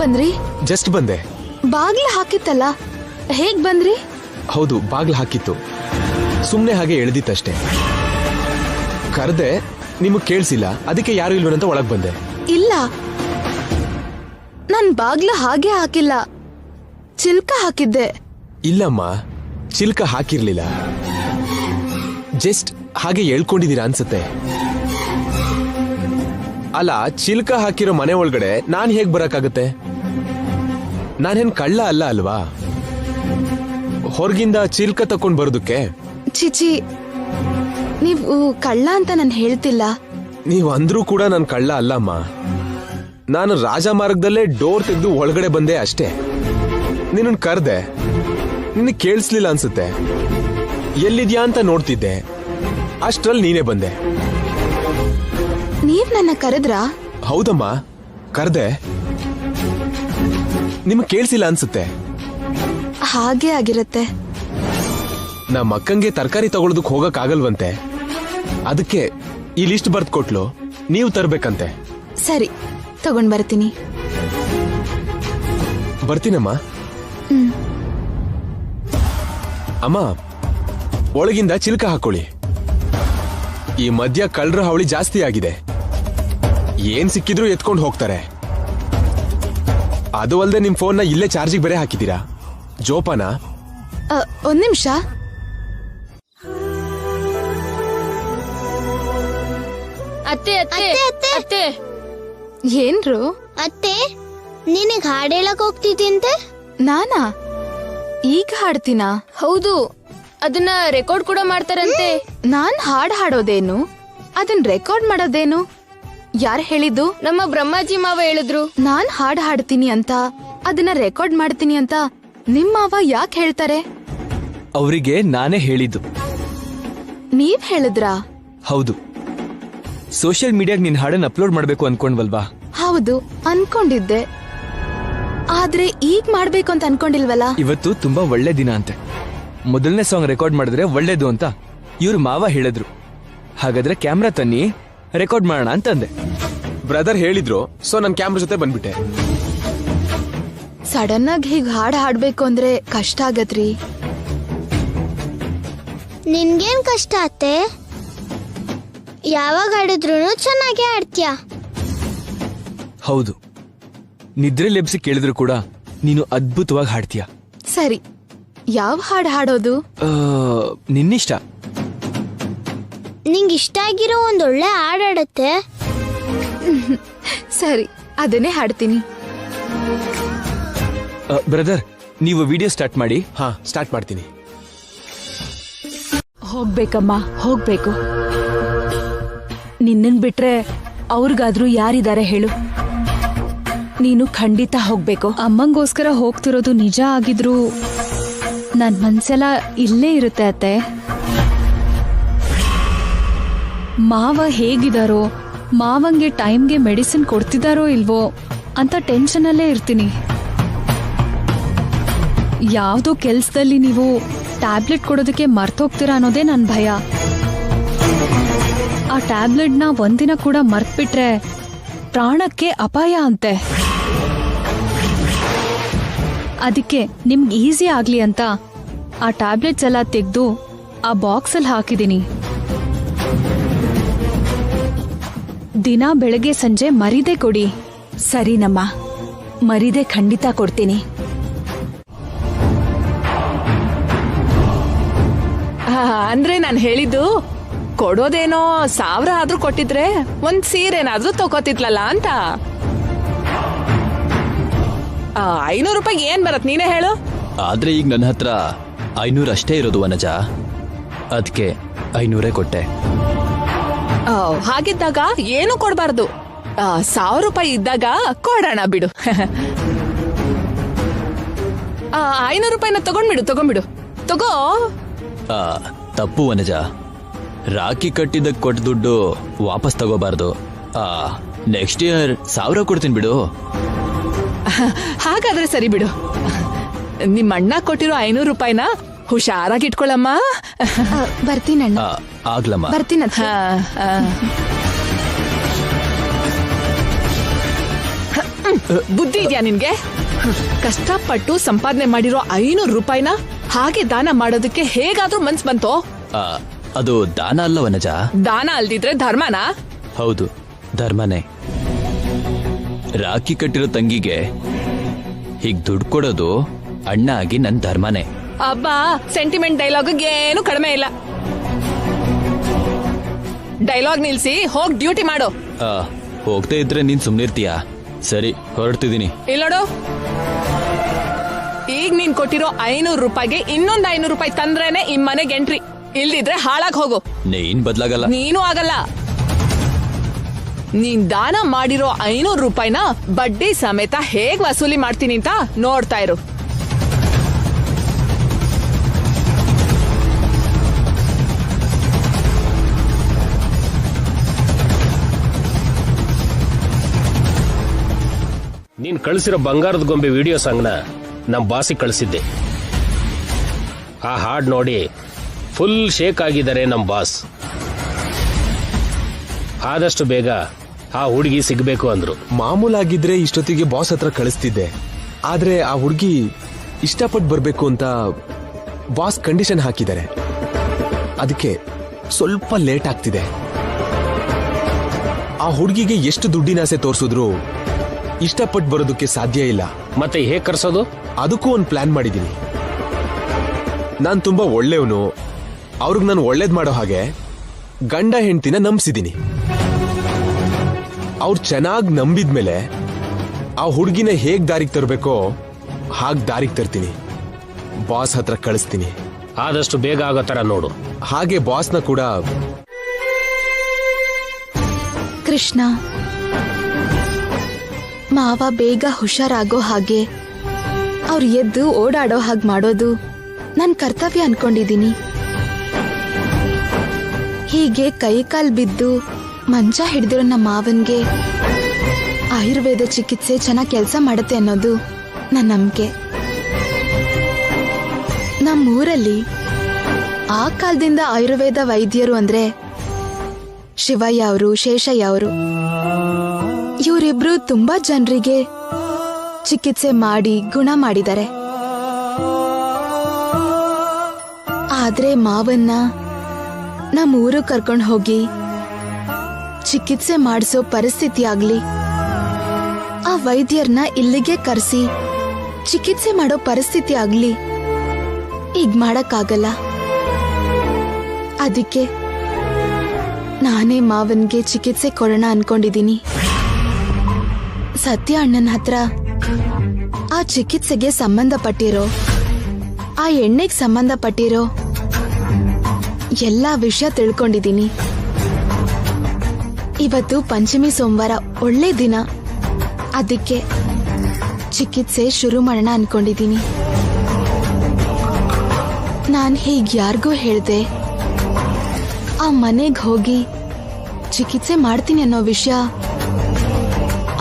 ಬಂದ್ರಿ? ಜಸ್ಟ್ ಬಂದೆ. ಬಾಗ್ಲ ಹಾಕಿತ್ತಲ್ಲ, ಹೇಗ್ ಬಂದ್ರಿ? ಹೌದು, ಬಾಗ್ಲ ಹಾಕಿತ್ತು. ಸುಮ್ನೆ ಹಾಗೆ ಎಳ್ದಿತ್ತಷ್ಟೇ. ಕರ್ದೆ, ನಿಮಗ್ ಕೇಳಿಸಿಲ್ಲ, ಅದಕ್ಕೆ ಯಾರು ಇಲ್ವನಂತ ಒಳಗ್ ಬಂದೆ. ಇಲ್ಲ, ನನ್ ಬಾಗ್ಲ ಹಾಗೆ ಹಾಕಿಲ್ಲ, ಚಿಲ್ಕ ಹಾಕಿದ್ದೆ. ಇಲ್ಲಮ್ಮ, ಚಿಲ್ಕ ಹಾಕಿರ್ಲಿಲ್ಲ. ಜಸ್ಟ್ ಹಾಗೆ ಹೇಳ್ಕೊಂಡಿದೀರಾ ಅನ್ಸುತ್ತೆ. ಅಲ್ಲ, ಚಿಲ್ಕ ಹಾಕಿರೋ ಮನೆ ಒಳಗಡೆ ನಾನ್ ಹೇಗ್ ಬರಕ್ಕಾಗತ್ತೆ? ನಾನೇನ್ ಕಳ್ಳ ಅಲ್ಲ ಅಲ್ವಾ? ಹೊರಗಿಂದ ಚಿಲ್ಕ ತಕೊಂಡ್ ಬರೋದಕ್ಕೆ. ಚಿಚಿ, ನೀವು ಕಳ್ಳ ಅಂತ ನಾನು ಹೇಳ್ತಿಲ್ಲ. ನೀವ್ ಅಂದ್ರೂ ಕೂಡ ನಾನ್ ಕಳ್ಳ ಅಲ್ಲಮ್ಮ. ನಾನು ರಾಜಮಾರ್ಗದಲ್ಲೇ ಡೋರ್ ತೆಗೆದು ಒಳಗಡೆ ಬಂದೆ ಅಷ್ಟೇ. ನಿನ್ನ ಕರ್ದೆ, ನಿನಗೆ ಕೇಳಿಸ್ಲಿಲ್ಲ ಅನ್ಸುತ್ತೆ. ಎಲ್ಲಿದ್ಯಾ ಅಂತ ನೋಡ್ತಿದ್ದೆ, ಅಷ್ಟ್ರಲ್ಲಿ ನೀನೇ ಬಂದೆ. ನೀವ್ ನನ್ನ ಕರೆದ್ರಾ? ಹೌದಮ್ಮ, ಕರ್ದೆ. ನಿಮ್ಗೆ ಕೇಳಿಸಿಲ್ಲ ಅನ್ಸುತ್ತೆ. ಹಾಗೆ ಆಗಿರತ್ತೆ. ನಮ್ಮ ಅಕ್ಕಂಗೆ ತರಕಾರಿ ತಗೊಳೋದಕ್ಕೆ ಹೋಗಕ್ ಆಗಲ್ವಂತೆ, ಅದಕ್ಕೆ ಈ ಲಿಸ್ಟ್ ಬರ್ದ್ ಕೊಟ್ಲು, ನೀವು ತರ್ಬೇಕಂತೆ. ಸರಿ, ತಗೊಂಡ್ ಬರ್ತೀನಿ. ಬರ್ತೀನಮ್ಮ. ಅಮ್ಮ, ಒಳಗಿಂದ ಚಿಲ್ಕ ಹಾಕೊಳ್ಳಿ. ಈ ಮಧ್ಯ ಕಳ್ರ ಹಾವಳಿ ಜಾಸ್ತಿ ಆಗಿದೆ. ಏನ್ ಸಿಕ್ಕಿದ್ರು ಎತ್ಕೊಂಡು ಹೋಗ್ತಾರೆ. ಅದು ಅಲ್ಲದೆ ನಿಮ್ ಫೋನ್ನ ಇಲ್ಲೇ ಚಾರ್ಜಿಗೆ ಬೇರೆ ಹಾಕಿದ್ದೀರಾ. ಜೋಪಾನ. ಒಂದ್ ನಿಮಿಷ. ಅತ್ತೆ ಅತ್ತೆ ಅತ್ತೆ. ಏನ್ರು? ಅತ್ತೆ, ನಿನಗ್ ಹಾಡ್ ಹೇಳಕ್ ಹೋಗ್ತಿದ್ದಂತೆ? ನಾನಾ? ಈಗ ಹಾಡ್ತೀನಾ? ಹೌದು, ಅದನ್ನ ರೆಕಾರ್ಡ್ ಕೂಡ ಮಾಡ್ತಾರಂತೆ. ನಾನ್ ಹಾಡ್ ಹಾಡೋದೇನು, ಅದನ್ ರೆಕಾರ್ಡ್ ಮಾಡೋದೇನು? ಯಾರು ಹೇಳಿದ್ದು? ನಮ್ಮ ಬ್ರಹ್ಮಾಜಿ ಮಾವ ಹೇಳಿದ್ರು. ನಾನ್ ಹಾಡ್ ಹಾಡ್ತೀನಿ ಅಂತ, ಅದನ್ನ ರೆಕಾರ್ಡ್ ಮಾಡ್ತೀನಿ ಅಂತ ನಿಮ್ ಮಾವ ಯಾಕೆ ಹೇಳ್ತಾರೆ? ಅವರಿಗೆ ನಾನೇ ಹೇಳಿದ್ದು. ನೀವ್ ಹೇಳಿದ್ರಾ? ಹೌದು. ಸೋಷಿಯಲ್ ಮೀಡಿಯಾಗ ನಿನ್ ಹಾಡನ್ನ ಅಪ್ಲೋಡ್ ಮಾಡ್ಬೇಕು ಅನ್ಕೊಂಡ್ವಲ್ವಾ? ಹೌದು, ಅನ್ಕೊಂಡಿದ್ದೆ. ಆದ್ರೆ ಈಗ ಮಾಡ್ಬೇಕು ಅಂತ ಅನ್ಕೊಂಡಿಲ್ವಲ್ಲ. ಇವತ್ತು ತುಂಬಾ ಒಳ್ಳೆ ದಿನ ಅಂತೆ. ಮೊದಲನೇ ಸಾಂಗ್ ರೆಕಾರ್ಡ್ ಮಾಡಿದ್ರೆ ಒಳ್ಳೇದು ಅಂತ ಇವ್ರು ಮಾವ ಹೇಳಿದ್ರು. ಹಾಗಾದ್ರೆ ಕ್ಯಾಮ್ರಾ ತನ್ನಿ, ರೆಕಾರ್ಡ್ ಮಾಡೋಣ ಅಂತಂದೆ. ಬ್ರದರ್ ಹೇಳಿದ್ರು, ಸೊ ನನ್ ಕ್ಯಾಮ್ರಾ ಜೊತೆ ಬಂದ್ಬಿಟ್ಟೆ. ಸಡನ್ ಆಗಿ ಹೀಗ್ ಹಾಡ್ ಹಾಡ್ಬೇಕು ಅಂದ್ರೆ ಕಷ್ಟ ಆಗತ್ರಿ. ನಿನ್ಗೇನ್ ಕಷ್ಟ ಅತ್ತೆ? ಯಾವಾಗ ಹಾಡಿದ್ರು ಚೆನ್ನಾಗಿ ಹಾಡ್ತೀಯ. ಹೌದು, ನಿದ್ರೆ ಲೆಬ್ಸಿ ಕೇಳಿದ್ರು ಕೂಡ ನೀನು ಅದ್ಭುತವಾಗಿ ಹಾಡ್ತೀಯ. ಸರಿ, ಯಾವ ಹಾಡು ಹಾಡೋದು? ನಿನ್ನಿಷ್ಟ. ನಿಂಗೆ ಇಷ್ಟ ಆಗಿರೋ ಒಂದೊಳ್ಳೆ ಹಾಡಾಡತ್ತೆ. ಸರಿ, ಅದನ್ನೇ ಹಾಡ್ತೀನಿ. ಬ್ರದರ್, ನೀವು ವಿಡಿಯೋ ಸ್ಟಾರ್ಟ್ ಮಾಡಿ. ಹಾ, ಸ್ಟಾರ್ಟ್ ಮಾಡ್ತೀನಿ. ಹೋಗ್ಬೇಕಮ್ಮ, ಹೋಗ್ಬೇಕು. ನಿನ್ನನ್ ಬಿಟ್ರೆ ಅವ್ರಿಗಾದ್ರೂ ಯಾರಿದ್ದಾರೆ ಹೇಳು? ನೀನು ಖಂಡಿತ ಹೋಗ್ಬೇಕು. ಅಮ್ಮಂಗೋಸ್ಕರ ಹೋಗ್ತಿರೋದು ನಿಜ ಆಗಿದ್ರು ನನ್ ಮನ್ಸೆಲ್ಲ ಇಲ್ಲೇ ಇರುತ್ತೆ ಅತ್ತೆ. ಮಾವ ಹೇಗಿದಾರೋ, ಮಾವಂಗೆ ಟೈಮ್ಗೆ ಮೆಡಿಸಿನ್ ಕೊಡ್ತಿದಾರೋ ಇಲ್ವೋ ಅಂತ ಟೆನ್ಷನಲ್ಲೇ ಇರ್ತೀನಿ. ಯಾವ್ದೋ ಕೆಲ್ಸದಲ್ಲಿ ನೀವು ಟ್ಯಾಬ್ಲೆಟ್ ಕೊಡೋದಕ್ಕೆ ಮರ್ತೋಗ್ತೀರಾ ಅನ್ನೋದೇ ನನ್ ಭಯ. ಆ ಟ್ಯಾಬ್ಲೆಟ್ನ ಒಂದಿನ ಕೂಡ ಮರ್ತ್ಬಿಟ್ರೆ ಪ್ರಾಣಕ್ಕೆ ಅಪಾಯ ಅಂತೆ. ಅದಕ್ಕೆ ನಿಮ್ಗೆ ಈಸಿ ಆಗ್ಲಿ ಅಂತ ಆ ಟ್ಯಾಬ್ಲೆಟ್ಸ್ ಎಲ್ಲ ತೆಗೆದು ಆ ಬಾಕ್ಸಲ್ಲಿ ಹಾಕಿದೀನಿ. ದಿನ ಬೆಳಗ್ಗೆ ಸಂಜೆ ಮರಿದೆ ಕೊಡಿ. ಸರಿನಮ್ಮ, ಮರಿದೆ ಖಂಡಿತ ಕೊಡ್ತೀನಿ. ಅಂದ್ರೆ ನಾನು ಹೇಳಿದ್ದು ಕೊಡೋದೇನೋ 1000 ಆದ್ರೂ ಕೊಟ್ಟಿದ್ರೆ ಒಂದ್ ಸೀರೆನಾದ್ರೂ ತಗೋತಿದ್ಲಲ್ಲ ಅಂತ. 500 ರೂಪಾಯಿ ಏನ್ ಬರತ್ ನೀನೇ ಹೇಳು. ಆದ್ರೆ ಈಗ ನನ್ನ ಹತ್ರ 500 ಅಷ್ಟೇ ಇರೋದು ವನಜ. ಅದಕ್ಕೆ 500 ಕೊಟ್ಟೆ. ಹಾಗಿದ್ದಾಗ ಏನು ಕೊಡ್ಬಾರ್ದು. 1000 ರೂಪಾಯಿ ಇದ್ದಾಗ ಕೊಡೋಣ ಬಿಡು. 500 ರೂಪಾಯಿನ ತಗೊಂಡ್ಬಿಡು ತಗೋ. ತಪ್ಪು ವನಜ, ರಾಖಿ ಕಟ್ಟಿದ್ದಕ್ಕೆ ಕೊಟ್ಟ ದುಡ್ಡು ವಾಪಸ್ ತಗೋಬಾರ್ದು. ನೆಕ್ಸ್ಟ್ ಇಯರ್ 1000 ಕೊಡ್ತೀನಿ ಬಿಡು. ಹಾಗಾದ್ರೆ ಸರಿ ಬಿಡು. ನಿಮ್ಮ ಅಣ್ಣ ಕೊಟ್ಟಿರೋ 500 ರೂಪಾಯಿನ ಹುಷಾರಾಗಿ ಇಟ್ಕೊಳ್ಳಮ್ಮ. ಬರ್ತೀನಣ್ಣ. ಆಗ್ಲಮ್ಮ. ಬರ್ತೀನಂತ. ಬುದ್ಧಿ ಇದೆಯಾ ನಿನ್ಗೆ? ಕಷ್ಟಪಟ್ಟು ಸಂಪಾದನೆ ಮಾಡಿರೋ 500 ರೂಪಾಯಿನ ಹಾಗೆ ದಾನ ಮಾಡೋದಕ್ಕೆ ಹೇಗಾದ್ರೂ ಮನ್ಸ್ ಬಂತೋ? ಅದು ದಾನ ಅಲ್ಲ ವನಜ. ದಾನ ಅಲ್ದಿದ್ರೆ ಧರ್ಮನಾ? ಹೌದು, ಧರ್ಮನೇ. ರಾಖಿ ಕಟ್ಟಿರೋ ತಂಗಿಗೆ ಹೀಗ್ ದುಡ್ಡು ಕೊಡೋದು ಅಣ್ಣ ಆಗಿ ನನ್ ಧರ್ಮನೇ. ಅಬ್ಬಾ, ಸೆಂಟಿಮೆಂಟ್ ಡೈಲಾಗ್ ಏನು ಕಡಿಮೆ ಇಲ್ಲ. ಡೈಲಾಗ್ ನಿಲ್ಸಿ ಹೋಗ್ ಡ್ಯೂಟಿ ಮಾಡು. ಹೋಗ್ತಾ ಇದ್ರೆ ನೀನ್ ಸುಮ್ನಿರ್ತೀಯಾ? ಸರಿ, ಹೊರಡ್ತಿದೀನಿ. ಇಲ್ಲೋಡು, ಈಗ ನೀನ್ ಕೊಟ್ಟಿರೋ 500 ರೂಪಾಯಿಗೆ ಇನ್ನೊಂದ್ 500 ರೂಪಾಯಿ ತಂದ್ರೇನೆ ಈ ಮನೆಗೆ ಎಂಟ್ರಿ. ಇಲ್ದಿದ್ರೆ ಹಾಳಾಗ್ ಹೋಗು. ನೀನ್ ಬದ್ಲಾಗಲ್ಲ. ನೀನು ಆಗಲ್ಲ. ನೀನ್ ದಾನ ಮಾಡಿರೋ 500 ರೂಪಾಯಿನ ಬಡ್ಡಿ ಸಮೇತ ಹೇಗ್ ವಸೂಲಿ ಮಾಡ್ತೀನಿ ಅಂತ ನೋಡ್ತಾ ಇರು. ನೀನ್ ಕಳಿಸಿರೋ ಬಂಗಾರದ ಗೊಂಬೆ ವಿಡಿಯೋ ಸಾಂಗ್ನ ನಮ್ ಬಾಸಿಗೆ ಕಳಿಸಿದ್ದೆ. ಆ ಹಾಡ್ ನೋಡಿ ಫುಲ್ ಶೇಕ್ ಆಗಿದ್ದಾರೆ ನಮ್ ಬಾಸ್. ಆದಷ್ಟು ಬೇಗ ಆ ಹುಡುಗಿ ಸಿಗ್ಬೇಕು ಅಂದ್ರು. ಮಾಮೂಲಾಗಿದ್ರೆ ಇಷ್ಟೊತ್ತಿಗೆ ಬಾಸ್ ಹತ್ರ ಕಳಿಸ್ತಿದ್ದೆ. ಆದ್ರೆ ಆ ಹುಡುಗಿ ಇಷ್ಟಪಟ್ಟು ಬರ್ಬೇಕು ಅಂತ ಬಾಸ್ ಕಂಡೀಷನ್ ಹಾಕಿದ್ದಾರೆ. ಅದಕ್ಕೆ ಸ್ವಲ್ಪ ಲೇಟ್ ಆಗ್ತಿದೆ. ಆ ಹುಡುಗಿಗೆ ಎಷ್ಟು ದುಡ್ಡಿನಾಸೆ ತೋರಿಸಿದ್ರು ಇಷ್ಟಪಟ್ಟು ಬರೋದಕ್ಕೆ ಸಾಧ್ಯ ಇಲ್ಲ. ಮತ್ತೆ ಹೇಗ್ ಕರ್ಸೋದು? ಅದಕ್ಕೂ ಒಂದು ಪ್ಲಾನ್ ಮಾಡಿದೀನಿ. ನಾನ್ ತುಂಬಾ ಒಳ್ಳೆಯವನು, ಅವ್ರಿಗೆ ನಾನು ಒಳ್ಳೇದ್ ಮಾಡೋ ಹಾಗೆ ಗಂಡ ಹೆಂಡ್ತಿನ ನಂಬಿಸಿದೀನಿ. ಅವ್ರು ಚೆನ್ನಾಗಿ ನಂಬಿದ್ಮೇಲೆ ಆ ಹುಡುಗಿನ ಹೇಗ್ ದಾರಿಗೆ ತರಬೇಕೋ ಹಾಗ್ ದಾರಿಗೆ ತರ್ತೀನಿ. ಬಾಸ್ ಹತ್ರ ಕಳಿಸ್ತೀನಿ. ಆದಷ್ಟು ಬೇಗ ಆಗೋ ತರ ನೋಡು. ಹಾಗೆ ಬಾಸ್ನ ಕೂಡ. ಕೃಷ್ಣ, ಮಾವ ಬೇಗ ಹುಷಾರಾಗೋ ಹಾಗೆ ಅವ್ರು ಎದ್ದು ಓಡಾಡೋ ಹಾಗೆ ಮಾಡೋದು ನನ್ ಕರ್ತವ್ಯ ಅನ್ಕೊಂಡಿದೀನಿ. ಹೀಗೆ ಕೈ ಕಾಲ್ ಬಿದ್ದು ಮಂಚ ಹಿಡಿದಿರೋ ನಮ್ಮ ಮಾವನ್ಗೆ ಆಯುರ್ವೇದ ಚಿಕಿತ್ಸೆ ಚೆನ್ನಾಗಿ ಕೆಲಸ ಮಾಡುತ್ತೆ ಅನ್ನೋದು ನನ್ನ ನಂಬಿಕೆ. ನಮ್ಮೂರಲ್ಲಿ ಆ ಕಾಲದಿಂದ ಆಯುರ್ವೇದ ವೈದ್ಯರು ಅಂದ್ರೆ ಶಿವಯ್ಯ ಅವರು, ಶೇಷಯ್ಯ ಅವರು. ಇವರಿಬ್ರು ತುಂಬಾ ಜನರಿಗೆ ಚಿಕಿತ್ಸೆ ಮಾಡಿ ಗುಣ ಮಾಡಿದ್ದಾರೆ. ಆದ್ರೆ ಮಾವನ್ನ ನಮ್ಮ ಊರು ಕರ್ಕೊಂಡು ಹೋಗಿ ಚಿಕಿತ್ಸೆ ಮಾಡಿಸೋ ಪರಿಸ್ಥಿತಿ ಆಗ್ಲಿ, ಆ ವೈದ್ಯರನ್ನ ಇಲ್ಲಿಗೆ ಕರೆಸಿ ಚಿಕಿತ್ಸೆ ಮಾಡೋ ಪರಿಸ್ಥಿತಿ ಆಗ್ಲಿ ಈಗ ಮಾಡಕ್ಕಾಗಲ್ಲ. ಅದಕ್ಕೆ ನಾನೇ ಮಾವನ್ಗೆ ಚಿಕಿತ್ಸೆ ಕೊಡೋಣ ಅನ್ಕೊಂಡಿದೀನಿ. ಸತ್ಯ ಅಣ್ಣನ ಹತ್ರ ಆ ಚಿಕಿತ್ಸೆಗೆ ಸಂಬಂಧಪಟ್ಟಿರೋ, ಆ ಎಣ್ಣೆಗೆ ಸಂಬಂಧಪಟ್ಟಿರೋ ಎಲ್ಲಾ ವಿಷಯ ತಿಳ್ಕೊಂಡಿದೀನಿ. ಇವತ್ತು ಪಂಚಮಿ ಸೋಮವಾರ, ಒಳ್ಳೆ ದಿನ. ಅದಕ್ಕೆ ಚಿಕಿತ್ಸೆ ಶುರು ಮಾಡೋಣ ಅನ್ಕೊಂಡಿದೀನಿ. ನಾನ್ ಹೀಗ್ ಯಾರಿಗೂ ಹೇಳ್ದೆ ಆ ಮನೆಗ್ ಹೋಗಿ ಚಿಕಿತ್ಸೆ ಮಾಡ್ತೀನಿ ಅನ್ನೋ ವಿಷಯ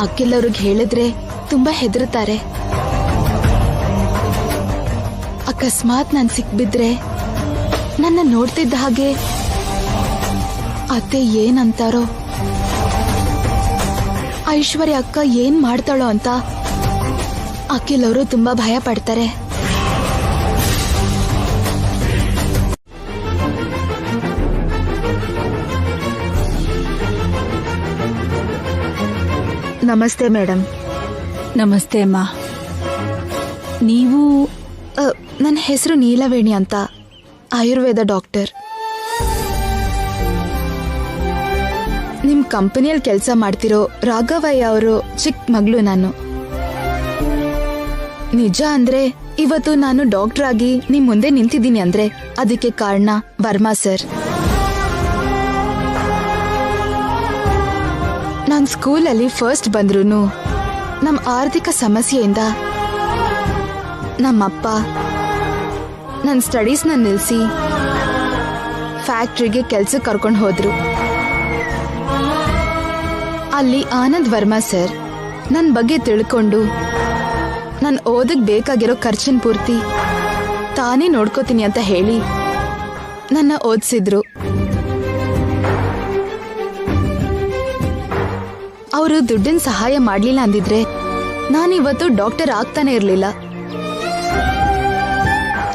ಅಖಿಲ್ ಅವ್ರಿಗೆ ಹೇಳಿದ್ರೆ ತುಂಬಾ ಹೆದರ್ತಾರೆ. ಅಕಸ್ಮಾತ್ ನಾನ್ ಸಿಕ್ಬಿದ್ರೆ ನನ್ನ ನೋಡ್ತಿದ್ದ ಹಾಗೆ ಅತ್ತೆ ಏನಂತಾರೋ, ಐಶ್ವರ್ಯ ಅಕ್ಕ ಏನ್ ಮಾಡ್ತಾಳೋ ಅಂತ ಅಖಿಲ್ ಅವರು ತುಂಬಾ ಭಯ ಪಡ್ತಾರೆ. ನಮಸ್ತೆ ಮೇಡಮ್. ನಮಸ್ತೆ ಅಮ್ಮ. ನೀವು? ನನ್ನ ಹೆಸರು ನೀಲವೇಣಿ ಅಂತ, ಆಯುರ್ವೇದ ಡಾಕ್ಟರ್. ನಿಮ್ ಕಂಪನಿಯಲ್ಲಿ ಕೆಲಸ ಮಾಡ್ತಿರೋ ರಾಘವಯ್ಯ ಅವರು ಚಿಕ್ಕ ಮಗಳು ನಾನು. ನಿಜ ಅಂದ್ರೆ ಇವತ್ತು ನಾನು ಡಾಕ್ಟರ್ ಆಗಿ ನಿಮ್ ಮುಂದೆ ನಿಂತಿದ್ದೀನಿ ಅಂದ್ರೆ ಅದಕ್ಕೆ ಕಾರಣ ವರ್ಮಾ ಸರ್. ನಾನ್ ಸ್ಕೂಲಲ್ಲಿ ಫಸ್ಟ್ ಬಂದ್ರೂನು ನಮ್ ಆರ್ಥಿಕ ಸಮಸ್ಯೆಯಿಂದ ನಮ್ಮಪ್ಪ ನನ್ನ ಸ್ಟಡೀಸ್ನ ನಿಲ್ಲಿಸಿ ಫ್ಯಾಕ್ಟ್ರಿಗೆ ಕೆಲ್ಸಕ್ಕೆ ಕರ್ಕೊಂಡು ಹೋದ್ರು. ಅಲ್ಲಿ ಆನಂದ್ ವರ್ಮಾ ಸರ್ ನನ್ನ ಬಗ್ಗೆ ತಿಳ್ಕೊಂಡು ನನ್ ಓದಕ್ ಬೇಕಾಗಿರೋ ಖರ್ಚಿನ ಪೂರ್ತಿ ತಾನೇ ನೋಡ್ಕೋತೀನಿ ಅಂತ ಹೇಳಿ ನನ್ನ ಓದಿಸಿದ್ರು. ಅವರು ದುಡ್ಡಿನ ಸಹಾಯ ಮಾಡ್ಲಿಲ್ಲ ಅಂದಿದ್ರೆ ನಾನಿವತ್ತು ಡಾಕ್ಟರ್ ಆಗ್ತಾನೆ ಇರ್ಲಿಲ್ಲ.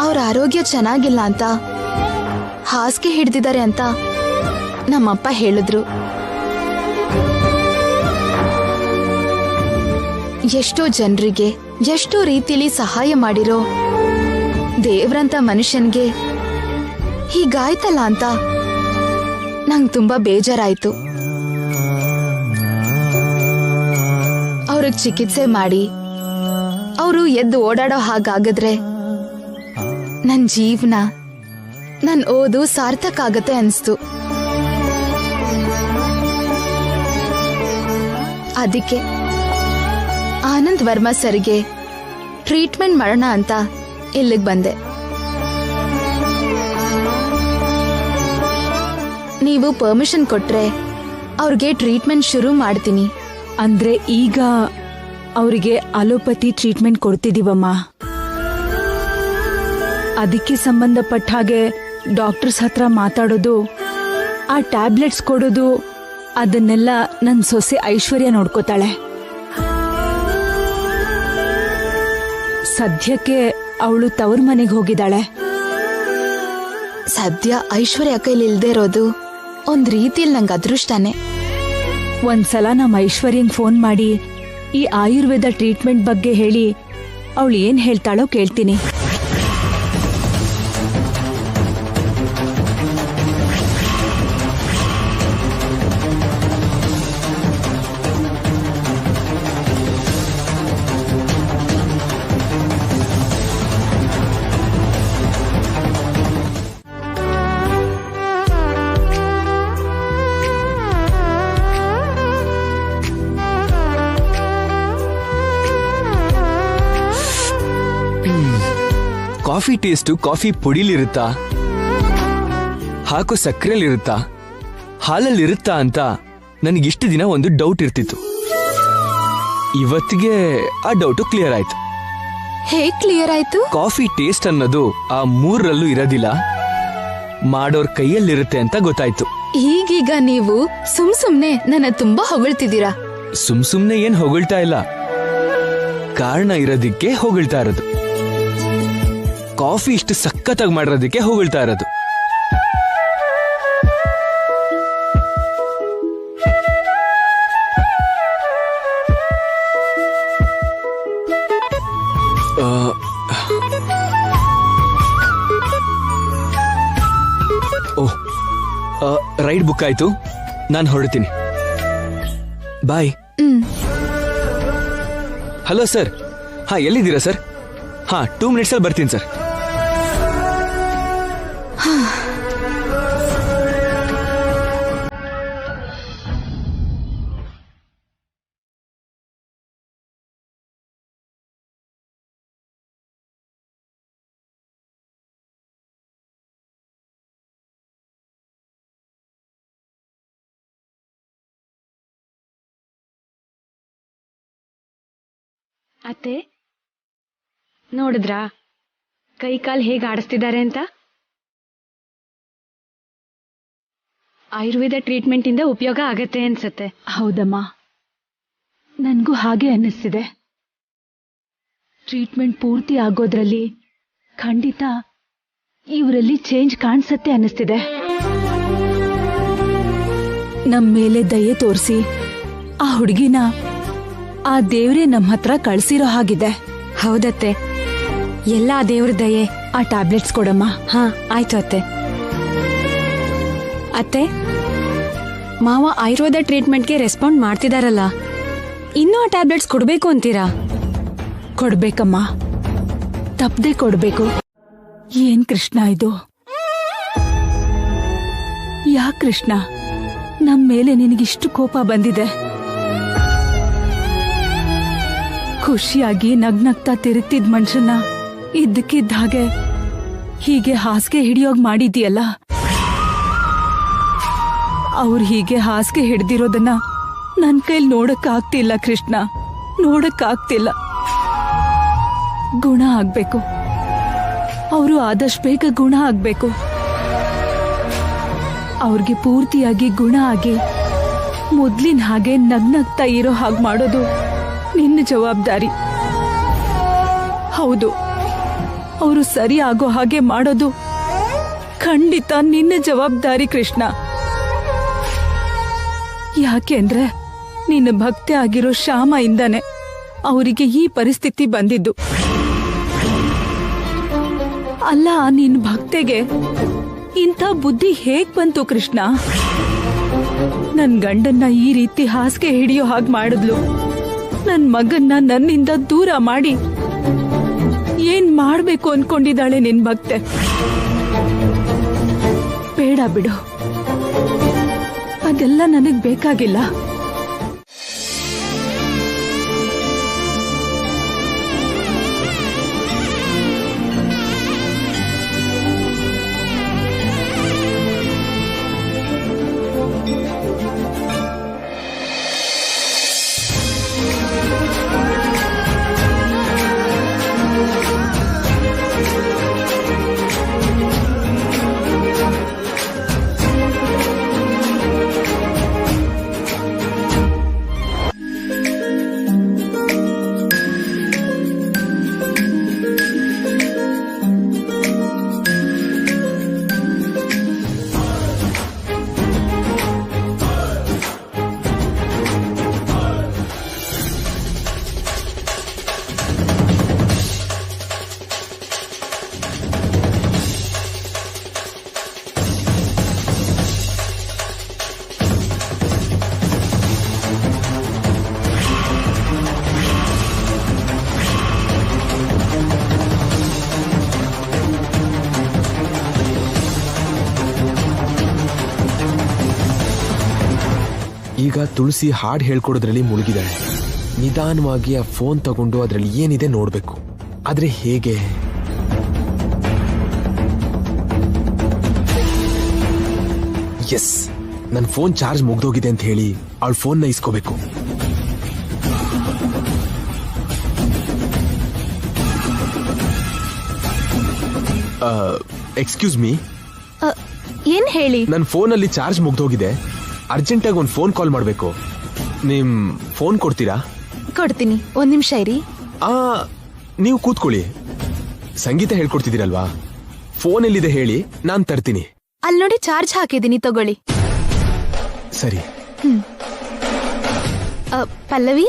ಅವ್ರ ಆರೋಗ್ಯ ಚೆನ್ನಾಗಿಲ್ಲ ಅಂತ ಹಾಸಿಗೆ ಹಿಡ್ದಿದ್ದಾರೆ ಅಂತ ನಮ್ಮಪ್ಪ ಹೇಳಿದ್ರು. ಎಷ್ಟೋ ಜನರಿಗೆ ಎಷ್ಟೋ ರೀತಿಲಿ ಸಹಾಯ ಮಾಡಿರೋ ದೇವ್ರಂತ ಮನುಷ್ಯನ್ಗೆ ಹೀಗಾಯ್ತಲ್ಲ ಅಂತ ನಂಗೆ ತುಂಬಾ ಬೇಜಾರಾಯ್ತು. ಅವ್ರಿಗೆ ಚಿಕಿತ್ಸೆ ಮಾಡಿ ಅವರು ಎದ್ದು ಓಡಾಡೋ ಹಾಗಾಗದ್ರೆ ನನ್ ಜೀವನ, ನನ್ ಓದು ಸಾರ್ಥಕ ಆಗತ್ತೆ ಅನ್ಸ್ತು. ಅದಕ್ಕೆ ಆನಂದ್ ವರ್ಮಾ ಸರ್ಗೆ ಟ್ರೀಟ್ಮೆಂಟ್ ಮಾಡೋಣ ಅಂತ ಇಲ್ಲಿಗೆ ಬಂದೆ. ನೀವು ಪರ್ಮಿಷನ್ ಕೊಟ್ರೆ ಅವ್ರಿಗೆ ಟ್ರೀಟ್ಮೆಂಟ್ ಶುರು ಮಾಡ್ತೀನಿ. ಅಂದ್ರೆ ಈಗ ಅವರಿಗೆ ಅಲೋಪತಿ ಟ್ರೀಟ್ಮೆಂಟ್ ಕೊಡ್ತಿದೀವಮ್ಮ. ಅದಕ್ಕೆ ಸಂಬಂಧಪಟ್ಟ ಹಾಗೆ ಡಾಕ್ಟರ್ಸ್ ಹತ್ರ ಮಾತಾಡೋದು, ಆ ಟ್ಯಾಬ್ಲೆಟ್ಸ್ ಕೊಡೋದು, ಅದನ್ನೆಲ್ಲ ನನ್ನ ಸೊಸೆ ಐಶ್ವರ್ಯ ನೋಡ್ಕೋತಾಳೆ. ಸದ್ಯಕ್ಕೆ ಅವಳು ತವ್ರ ಮನೆಗೆ ಹೋಗಿದ್ದಾಳೆ. ಸದ್ಯ ಐಶ್ವರ್ಯ ಕೈಲಿ ಇಲ್ದೇ ಇರೋದು ಒಂದ್ ರೀತಿಯಲ್ಲಿ ನಂಗೆ ಅದೃಷ್ಟನೇ. ಒಂದ್ಸಲ ನಮ್ಮ ಐಶ್ವರ್ಯಂಗ್ ಫೋನ್ ಮಾಡಿ ಈ ಆಯುರ್ವೇದ ಟ್ರೀಟ್ಮೆಂಟ್ ಬಗ್ಗೆ ಹೇಳಿ ಅವಳು ಏನ್ ಹೇಳ್ತಾಳೋ ಕೇಳ್ತೀನಿ. ಕಾಫಿ ಟೇಸ್ಟು ಕಾಫಿ ಪುಡಿಲಿರುತ್ತಾ, ಹಾಕೋ ಸಕ್ಕರೆಯಲ್ಲಿರುತ್ತಾ, ಹಾಲಲ್ಲಿರುತ್ತಾ ಅಂತ ನನಗಿಷ್ಟು ದಿನ ಒಂದು ಡೌಟ್ ಇರ್ತಿತ್ತು. ಇವತ್ತಿಗೆ ಆ ಡೌಟು ಕ್ಲಿಯರ್ ಆಯ್ತು. ಹೇಗ್ ಕ್ಲಿಯರ್ ಆಯ್ತು? ಕಾಫಿ ಟೇಸ್ಟ್ ಅನ್ನೋದು ಆ ಮೂರರಲ್ಲೂ ಇರೋದಿಲ್ಲ, ಮಾಡೋರ್ ಕೈಯಲ್ಲಿರುತ್ತೆ ಅಂತ ಗೊತ್ತಾಯ್ತು. ಈಗೀಗ ನೀವು ಸುಮ್ನೆ ನನ್ನ ತುಂಬಾ ಹೊಗಳ್ತಿದ್ದೀರಾ. ಸುಮ್ನೆ ಏನ್ ಹೊಗಳ್ತಾ ಇಲ್ಲ, ಕಾರಣ ಇರೋದಿಕ್ಕೆ ಹೊಗಳ್ತಾ ಇರೋದು. ಕಾಫಿ ಇಷ್ಟು ಸಖತ್ತಾಗಿ ಮಾಡಿರೋದಕ್ಕೆ ಹೊಗಳ್ತಾ ಇರೋದು. ರೈಡ್ ಬುಕ್ ಆಯ್ತು, ನಾನು ಹೊರಡ್ತೀನಿ. ಬಾಯ್. Hello sir. ಹಾ, ಎಲ್ಲಿದ್ದೀರಾ ಸರ್? ಹಾ, 2 minutes ಅಲ್ಲಿ ಬರ್ತೀನಿ ಸರ್. ಅತ್ತೆ, ನೋಡಿದ್ರಾ ಕೈ ಕಾಲು ಹೇಗೆ ಆಡಿಸ್ತಿದ್ದಾರೆ ಅಂತ? ಆಯುರ್ವೇದ ಟ್ರೀಟ್ಮೆಂಟ್ ಇಂದ ಉಪಯೋಗ ಆಗತ್ತೆ ಅನ್ಸತ್ತೆ. ಹೌದಮ್ಮ, ನನಗೂ ಹಾಗೆ ಅನ್ನಿಸ್ತಿದೆ. ಟ್ರೀಟ್ಮೆಂಟ್ ಪೂರ್ತಿ ಆಗೋದ್ರಲ್ಲಿ ಖಂಡಿತ ಇವರಲ್ಲಿ ಚೇಂಜ್ ಕಾಣಿಸತ್ತೆ ಅನ್ನಿಸ್ತಿದೆ. ನಮ್ಮ ಮೇಲೆ ದಯೆ ತೋರಿಸಿ ಆ ಹುಡುಗಿನ ಆ ದೇವ್ರೇ ನಮ್ಮ ಹತ್ರ ಕಳ್ಸಿರೋ ಹಾಗಿದೆ. ಹೌದತ್ತೆ, ಎಲ್ಲ ದೇವ್ರ ದಯೆ. ಆ ಟ್ಯಾಬ್ಲೆಟ್ಸ್ ಕೊಡಮ್ಮ. ಹಾ, ಆಯ್ತು ಅತ್ತೆ. ಅತ್ತೆ, ಮಾವ ಆಯುರ್ವೇದ ಟ್ರೀಟ್ಮೆಂಟ್ಗೆ ರೆಸ್ಪಾಂಡ್ ಮಾಡ್ತಿದಾರಲ್ಲ, ಇನ್ನೂ ಆ ಟ್ಯಾಬ್ಲೆಟ್ಸ್ ಕೊಡ್ಬೇಕು ಅಂತೀರಾ? ಕೊಡ್ಬೇಕಮ್ಮ, ತಪ್ಪದೆ ಕೊಡ್ಬೇಕು. ಏನ್ ಕೃಷ್ಣ ಇದು? ಯಾಕೆ ಕೃಷ್ಣ ನಮ್ಮ ಮೇಲೆ ನಿನಗಿಷ್ಟು ಕೋಪ ಬಂದಿದೆ? ಖುಷಿಯಾಗಿ ನಗ್ನಗ್ತಾ ತಿರುಗ್ತಿದ್ ಮನುಷ್ಯನ ಇದ್ದಕ್ಕಿದ್ದ ಹಾಗೆ ಹೀಗೆ ಹಾಸಿಗೆ ಹಿಡಿಯೋಗ್ ಮಾಡಿದ್ಯಲ್ಲ. ಅವ್ರು ಹೀಗೆ ಹಾಸಿಗೆ ಹಿಡ್ದಿರೋದನ್ನ ನನ್ ಕೈಲಿ ನೋಡಕ್ಕಾಗ್ತಿಲ್ಲ ಕೃಷ್ಣ, ನೋಡಕ್ಕಾಗ್ತಿಲ್ಲ. ಗುಣ ಆಗ್ಬೇಕು, ಅವರು ಆದಷ್ಟು ಬೇಗ ಗುಣ ಆಗ್ಬೇಕು. ಅವ್ರಿಗೆ ಪೂರ್ತಿಯಾಗಿ ಗುಣ ಆಗಿ ಮೊದ್ಲಿನ ಹಾಗೆ ನಗ್ನಗ್ತಾ ಇರೋ ಹಾಗೆ ಮಾಡೋದು ನಿನ್ನ ಜವಾಬ್ದಾರಿ. ಹೌದು, ಅವರು ಸರಿ ಆಗೋ ಹಾಗೆ ಮಾಡೋದು ಖಂಡಿತ ನಿನ್ನ ಜವಾಬ್ದಾರಿ ಕೃಷ್ಣ. ಯಾಕೆಂದ್ರೆ ನಿನ್ನ ಭಕ್ತಿ ಆಗಿರೋ ಶ್ಯಾಮ ಇಂದಾನೆ ಅವರಿಗೆ ಈ ಪರಿಸ್ಥಿತಿ ಬಂದಿದ್ದು. ಅಲ್ಲ, ನಿನ್ನ ಭಕ್ತೆಗೆ ಇಂಥ ಬುದ್ಧಿ ಹೇಗ್ ಬಂತು ಕೃಷ್ಣ? ನನ್ ಗಂಡನ್ನ ಈ ರೀತಿ ಹಾಸಿಗೆ ಹಿಡಿಯೋ ಹಾಗೆ ಮಾಡಿದ್ಲು. ನನ್ ಮಗನ್ನ ನನ್ನಿಂದ ದೂರ ಮಾಡಿ ಏನ್ ಮಾಡ್ಬೇಕು ಅನ್ಕೊಂಡಿದ್ದಾಳೆ ನಿನ್ ಭಕ್ತೆ? ಬೇಡ ಬಿಡು, ಅದೆಲ್ಲ ನನಗ್ ಬೇಕಾಗಿಲ್ಲ. ಈಗ ತುಳಸಿ ಹಾಡ್ ಹೇಳ್ಕೊಡೋದ್ರಲ್ಲಿ ಮುಳುಗಿದಾಳೆ. ನಿಧಾನವಾಗಿ ಆ ಫೋನ್ ತಗೊಂಡು ಅದ್ರಲ್ಲಿ ಏನಿದೆ ನೋಡ್ಬೇಕು. ಆದ್ರೆ ಹೇಗೆ? ಎಸ್, ನನ್ನ ಫೋನ್ ಚಾರ್ಜ್ ಮುಗ್ದೋಗಿದೆ ಅಂತ ಹೇಳಿ ಅವಳ ಫೋನ್ನ ಇಸ್ಕೋಬೇಕು. ಎಕ್ಸ್ಕ್ಯೂಸ್ ಮೀ, ಏನ್ ಹೇಳಿ? ನನ್ನ ಫೋನಲ್ಲಿ ಚಾರ್ಜ್ ಮುಗ್ದೋಗಿದೆ, ಅರ್ಜೆಂಟಾಗಿ ಒಂದು ಫೋನ್ ಕಾಲ್ ಮಾಡಬೇಕು. ನಿಮ್ ಫೋನ್ ಕೊಡ್ತೀರಾ? ಕೊಡ್ತೀನಿ, 1 ನಿಮಿಷ ಇರಿ. ನೀವು ಕೂತ್ಕೊಳ್ಳಿ. ಸಂಗೀತ ಹೇಳ್ಕೊಡ್ತಿದ್ದೀರಲ್ವಾ, ಫೋನ್ ಎಲ್ಲಿದೆ ಹೇಳಿ, ನಾನ್ ತರ್ತೀನಿ. ಅಲ್ಲಿ ನೋಡಿ ಚಾರ್ಜ್ ಹಾಕಿದೀನಿ, ತಗೊಳ್ಳಿ. ಸರಿ. ಪಲ್ಲವಿ,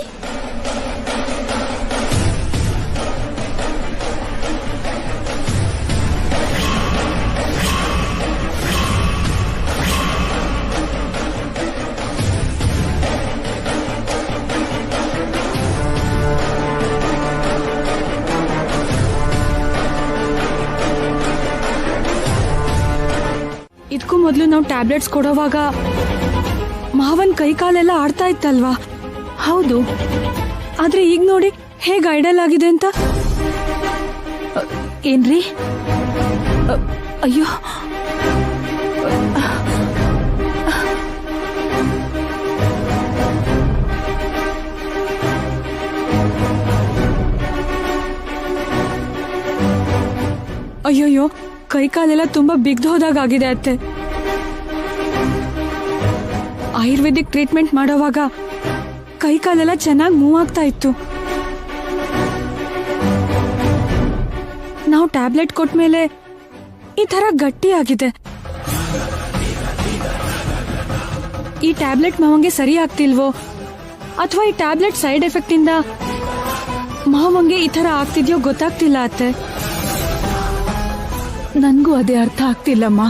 ಇದಕ್ಕೂ ಮೊದಲು ನಾವು ಟ್ಯಾಬ್ಲೆಟ್ಸ್ ಕೊಡೋವಾಗ ಮಾವನ್ ಕೈ ಕಾಲೆಲ್ಲ ಆಡ್ತಾ ಇತ್ತಲ್ವಾ? ಹೌದು, ಆದ್ರೆ ಈಗ ನೋಡಿ ಹೇಗೆ ಐಡಲ್ ಆಗಿದೆ ಅಂತ. ಏನ್ರಿ? ಅಯ್ಯೋ, ಅಯ್ಯೋಯ್ಯೋ, ಕೈ ಕಾಲೆಲ್ಲ ತುಂಬಾ ಬಿಗ್ದು ಹೋದಾಗಿದೆ ಅತ್ತೆ. ಆಯುರ್ವೇದಿಕ್ ಟ್ರೀಟ್ಮೆಂಟ್ ಮಾಡೋವಾಗ ಕೈ ಕಾಲೆಲ್ಲ ಚೆನ್ನಾಗಿ ಮೂವ್ ಆಗ್ತಾ ಇತ್ತು. ನಾವು ಟ್ಯಾಬ್ಲೆಟ್ ಕೊಟ್ಮೇಲೆ ಈ ತರ ಗಟ್ಟಿ ಆಗಿದೆ. ಈ ಟ್ಯಾಬ್ಲೆಟ್ ಮಾವಂಗೆ ಸರಿ ಆಗ್ತಿಲ್ವೋ ಅಥವಾ ಈ ಟ್ಯಾಬ್ಲೆಟ್ ಸೈಡ್ ಎಫೆಕ್ಟ್ ಇಂದ ಮಾವಂಗೆ ಈ ತರ ಆಗ್ತಿದ್ಯೋ ಗೊತ್ತಾಗ್ತಿಲ್ಲ ಅತ್ತೆ. ನನ್ಗೂ ಅದೇ ಅರ್ಥ ಆಗ್ತಿಲ್ಲಮ್ಮ.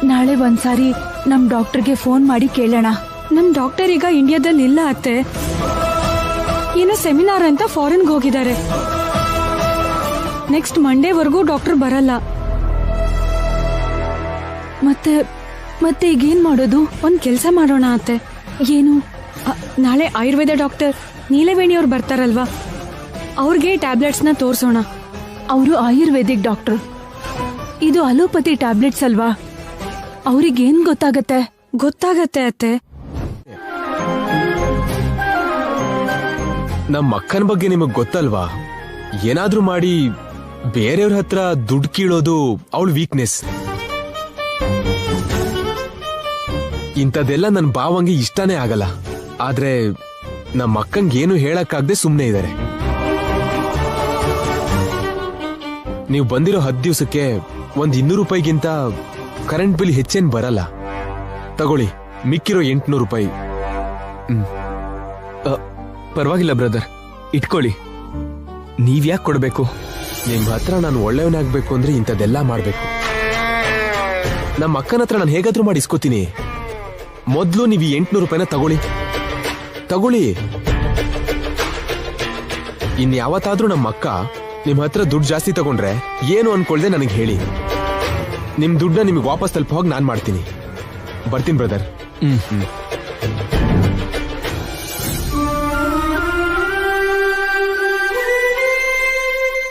ನಾಳೆ ಒಂದ್ಸಾರಿ ನಮ್ ಡಾಕ್ಟರ್ಗೆ ಫೋನ್ ಮಾಡಿ ಕೇಳೋಣ. ನಮ್ ಡಾಕ್ಟರ್ ಈಗ ಇಂಡಿಯಾದಲ್ಲಿ ಇಲ್ಲ ಅತ್ತೆ, ಏನೋ ಸೆಮಿನಾರ್ ಅಂತ ಫಾರಿನ್ಗೆ ಹೋಗಿದ್ದಾರೆ. ನೆಕ್ಸ್ಟ್ ಮಂಡೇವರೆಗೂ ಡಾಕ್ಟರ್ ಬರಲ್ಲ. ಮತ್ತೆ ಈಗೇನ್ ಮಾಡೋದು? ಒಂದ್ ಕೆಲ್ಸ ಮಾಡೋಣ ಅತ್ತೆ. ಏನು? ನಾಳೆ ಆಯುರ್ವೇದ ಡಾಕ್ಟರ್ ನೀಲವೇಣಿಯವ್ರು ಬರ್ತಾರಲ್ವಾ, ಅವ್ರಿಗೆ ಟ್ಯಾಬ್ಲೆಟ್ಸ್ನ ತೋರ್ಸೋಣ. ಅವರು ಆಯುರ್ವೇದಿಕ್ ಡಾಕ್ಟರ್, ಇದು ಅಲೋಪತಿ ಟ್ಯಾಬ್ಲೆಟ್ಸ್ ಅಲ್ವಾ, ಅವ್ರಿಗೇನ್ ಗೊತ್ತಾಗತ್ತೆ? ಗೊತ್ತಾಗತ್ತೆ ಅತ್ತೆ. ನಮ್ಮ ಅಕ್ಕನ ಬಗ್ಗೆ ನಿಮಗ್ ಗೊತ್ತಲ್ವಾ? ಏನಾದ್ರೂ ಮಾಡಿ ಬೇರೆಯವ್ರ ಹತ್ರ ದುಡ್ಡು ಕೀಳೋದು ಅವಳ ವೀಕ್ನೆಸ್. ಇಂಥದೆಲ್ಲ ನನ್ನ ಭಾವಂಗೆ ಇಷ್ಟನೇ ಆಗಲ್ಲ. ಆದ್ರೆ ನಮ್ಮ ಅಕ್ಕಂಗೇನು ಹೇಳಕ್ಕಾಗದೆ ಸುಮ್ಮನೆ ಇದ್ದಾರೆ. ನೀವು ಬಂದಿರೋ 10 ದಿವಸಕ್ಕೆ ಒಂದ್ 200 ರೂಪಾಯಿಗಿಂತ ಕರೆಂಟ್ ಬಿಲ್ ಹೆಚ್ಚೇನ್ ಬರಲ್ಲ. ತಗೊಳ್ಳಿ, ಮಿಕ್ಕಿರೋ 800 ರೂಪಾಯಿ. ಪರವಾಗಿಲ್ಲ ಬ್ರದರ್, ಇಟ್ಕೊಳ್ಳಿ. ನೀವ್ಯಾಕೆ ಕೊಡ್ಬೇಕು? ನಿಮ್ ಹತ್ರ ನಾನು ಒಳ್ಳೆಯವನಾಗ್ಬೇಕು ಅಂದ್ರೆ ಇಂಥದ್ದೆಲ್ಲ ಮಾಡ್ಬೇಕು. ನಮ್ಮ ಅಕ್ಕನ ಹತ್ರ ನಾನು ಹೇಗಾದ್ರೂ ಮಾಡಿ ಇಸ್ಕೋತೀನಿ. ಮೊದ್ಲು ನೀವು 800 ರೂಪಾಯಿನ ತಗೊಳ್ಳಿ. ಇನ್ಯಾವತ್ತಾದ್ರೂ ನಮ್ಮ ಅಕ್ಕ ನಿಮ್ ಹತ್ರ ದುಡ್ಡು ಜಾಸ್ತಿ ತಗೊಂಡ್ರೆ ಏನು ಅನ್ಕೊಳ್ದೆ ನನಗೆ ಹೇಳಿ. ನಿಮ್ ದುಡ್ಡನ್ನ ನಿಮಗೆ ವಾಪಸ್ ತಲುಪ ಹೋಗಿ ನಾನ್ ಮಾಡ್ತೀನಿ. ಬರ್ತೀನಿ ಬ್ರದರ್.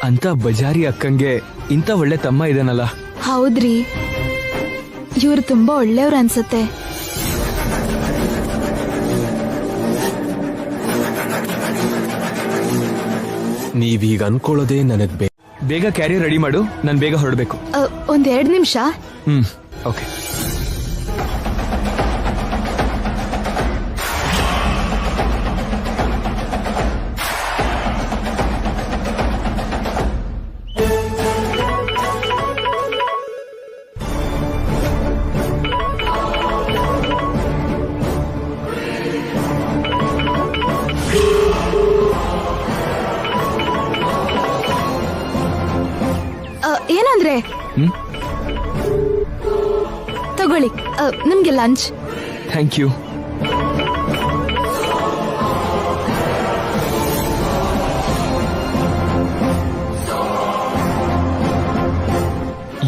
ಅಂತ ಬಜಾರಿ ಅಕ್ಕಂಗೆ ಇಂಥ ಒಳ್ಳೆ ತಮ್ಮ ಇದಾನಲ್ಲ. ಹೌದ್ರಿ, ಇವ್ರು ತುಂಬಾ ಒಳ್ಳೆಯವ್ರು ಅನ್ಸತ್ತೆ. ನೀವೀಗ ಅನ್ಕೊಳ್ಳೋದೇ ನನಗ್ ಬೇಗ ಕ್ಯಾರಿಯರ್ ರೆಡಿ ಮಾಡು, ನಾನು ಬೇಗ ಹೊರಡ್ಬೇಕು. ಒಂದ್ 2 ನಿಮಿಷ. ಓಕೆ. ಏನಂದ್ರೆ? ತಗೊಳ್ಳಿ, ನಿಮ್ಗೆ ಲಂಚ್. Thank you.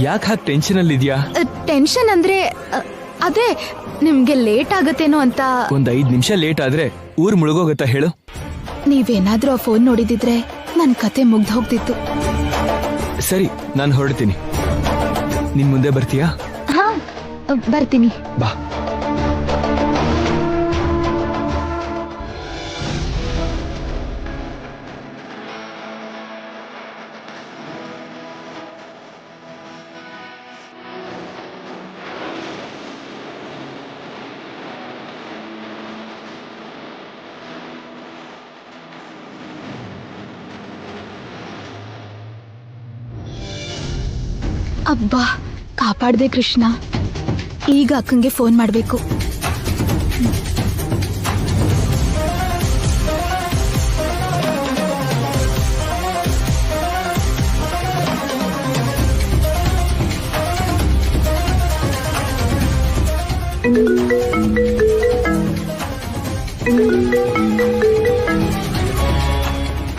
ಯಾಕೆ ಹಾಗೆ ಟೆನ್ಷನ್ ಅಲ್ಲಿ ಇದೆಯಾ? ಟೆನ್ಷನ್ ಅಂದ್ರೆ ಅದೇ ನಿಮ್ಗೆ ಲೇಟ್ ಆಗತ್ತೇನೋ ಅಂತ. ಒಂದ್ 5 ನಿಮಿಷ ಲೇಟ್ ಆದ್ರೆ ಊರ್ ಮುಳುಗೋಗತ್ತಾ ಹೇಳು? ನೀವೇನಾದ್ರೂ ಆ ಫೋನ್ ನೋಡಿದಿದ್ರೆ ನನ್ ಕತೆ ಮುಗ್ದು ಹೋಗ್ತಿತ್ತು. ಸರಿ, ನಾನು ಹೊರಡ್ತೀನಿ. ನಿನ್ ಮುಂದೆ ಬರ್ತೀಯಾ? ಹಾ, ಬರ್ತೀನಿ. ಬಾ. ಅಬ್ಬಾ ಕಾಪಾಡ್ದೆ ಕೃಷ್ಣ. ಈಗ ಅಕ್ಕಂಗೆ ಫೋನ್ ಮಾಡ್ಬೇಕು.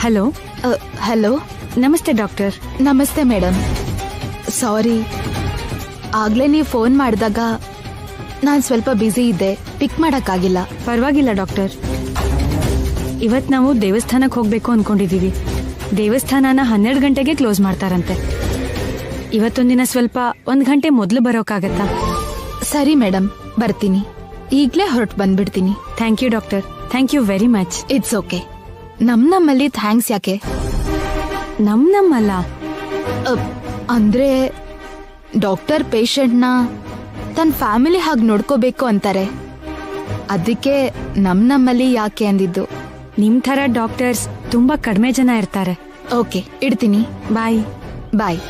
ಹಲೋ. ಹಲೋ. ನಮಸ್ತೆ ಡಾಕ್ಟರ್. ನಮಸ್ತೆ ಮೇಡಮ್. ಸಾರಿ, ಆಗ್ಲೇ ನೀವು ಫೋನ್ ಮಾಡಿದಾಗ ನಾನು ಸ್ವಲ್ಪ ಬ್ಯುಸಿ ಇದ್ದೆ, ಪಿಕ್ ಮಾಡಕ್ಕಾಗಿಲ್ಲ. ಪರವಾಗಿಲ್ಲ ಡಾಕ್ಟರ್. ಇವತ್ ನಾವು ದೇವಸ್ಥಾನಕ್ಕೆ ಹೋಗ್ಬೇಕು ಅನ್ಕೊಂಡಿದೀವಿ. ದೇವಸ್ಥಾನನ 12 ಗಂಟೆಗೆ ಕ್ಲೋಸ್ ಮಾಡ್ತಾರಂತೆ. ಇವತ್ತೊಂದಿನ ಸ್ವಲ್ಪ 1 ಗಂಟೆ ಮೊದಲು ಬರೋಕ್ಕಾಗತ್ತಾ? ಸರಿ ಮೇಡಮ್, ಬರ್ತೀನಿ. ಈಗ್ಲೇ ಹೊರಟು ಬಂದ್ಬಿಡ್ತೀನಿ. Thank you doctor. Thank you very much. It's okay. ನಮ್ಮಲ್ಲಿ ಥ್ಯಾಂಕ್ಸ್ ಯಾಕೆ? ನಮ್ಮಲ್ಲ ಅಂದ್ರೆ ಡಾಕ್ಟರ್ ಪೇಷಂಟ್ನ ತನ್ನ ಫ್ಯಾಮಿಲಿ ಹಾಗೆ ನೋಡ್ಕೋಬೇಕು ಅಂತಾರೆ. ಅದಕ್ಕೆ ನಮ್ಮಲ್ಲಿ ಯಾಕೆ ಅಂದಿದ್ದು. ನಿಮ್ ಥರ ಡಾಕ್ಟರ್ಸ್ ತುಂಬಾ ಕಡಿಮೆ ಜನ ಇರ್ತಾರೆ. ಓಕೆ, ಇಡ್ತೀನಿ. ಬಾಯ್. ಬಾಯ್.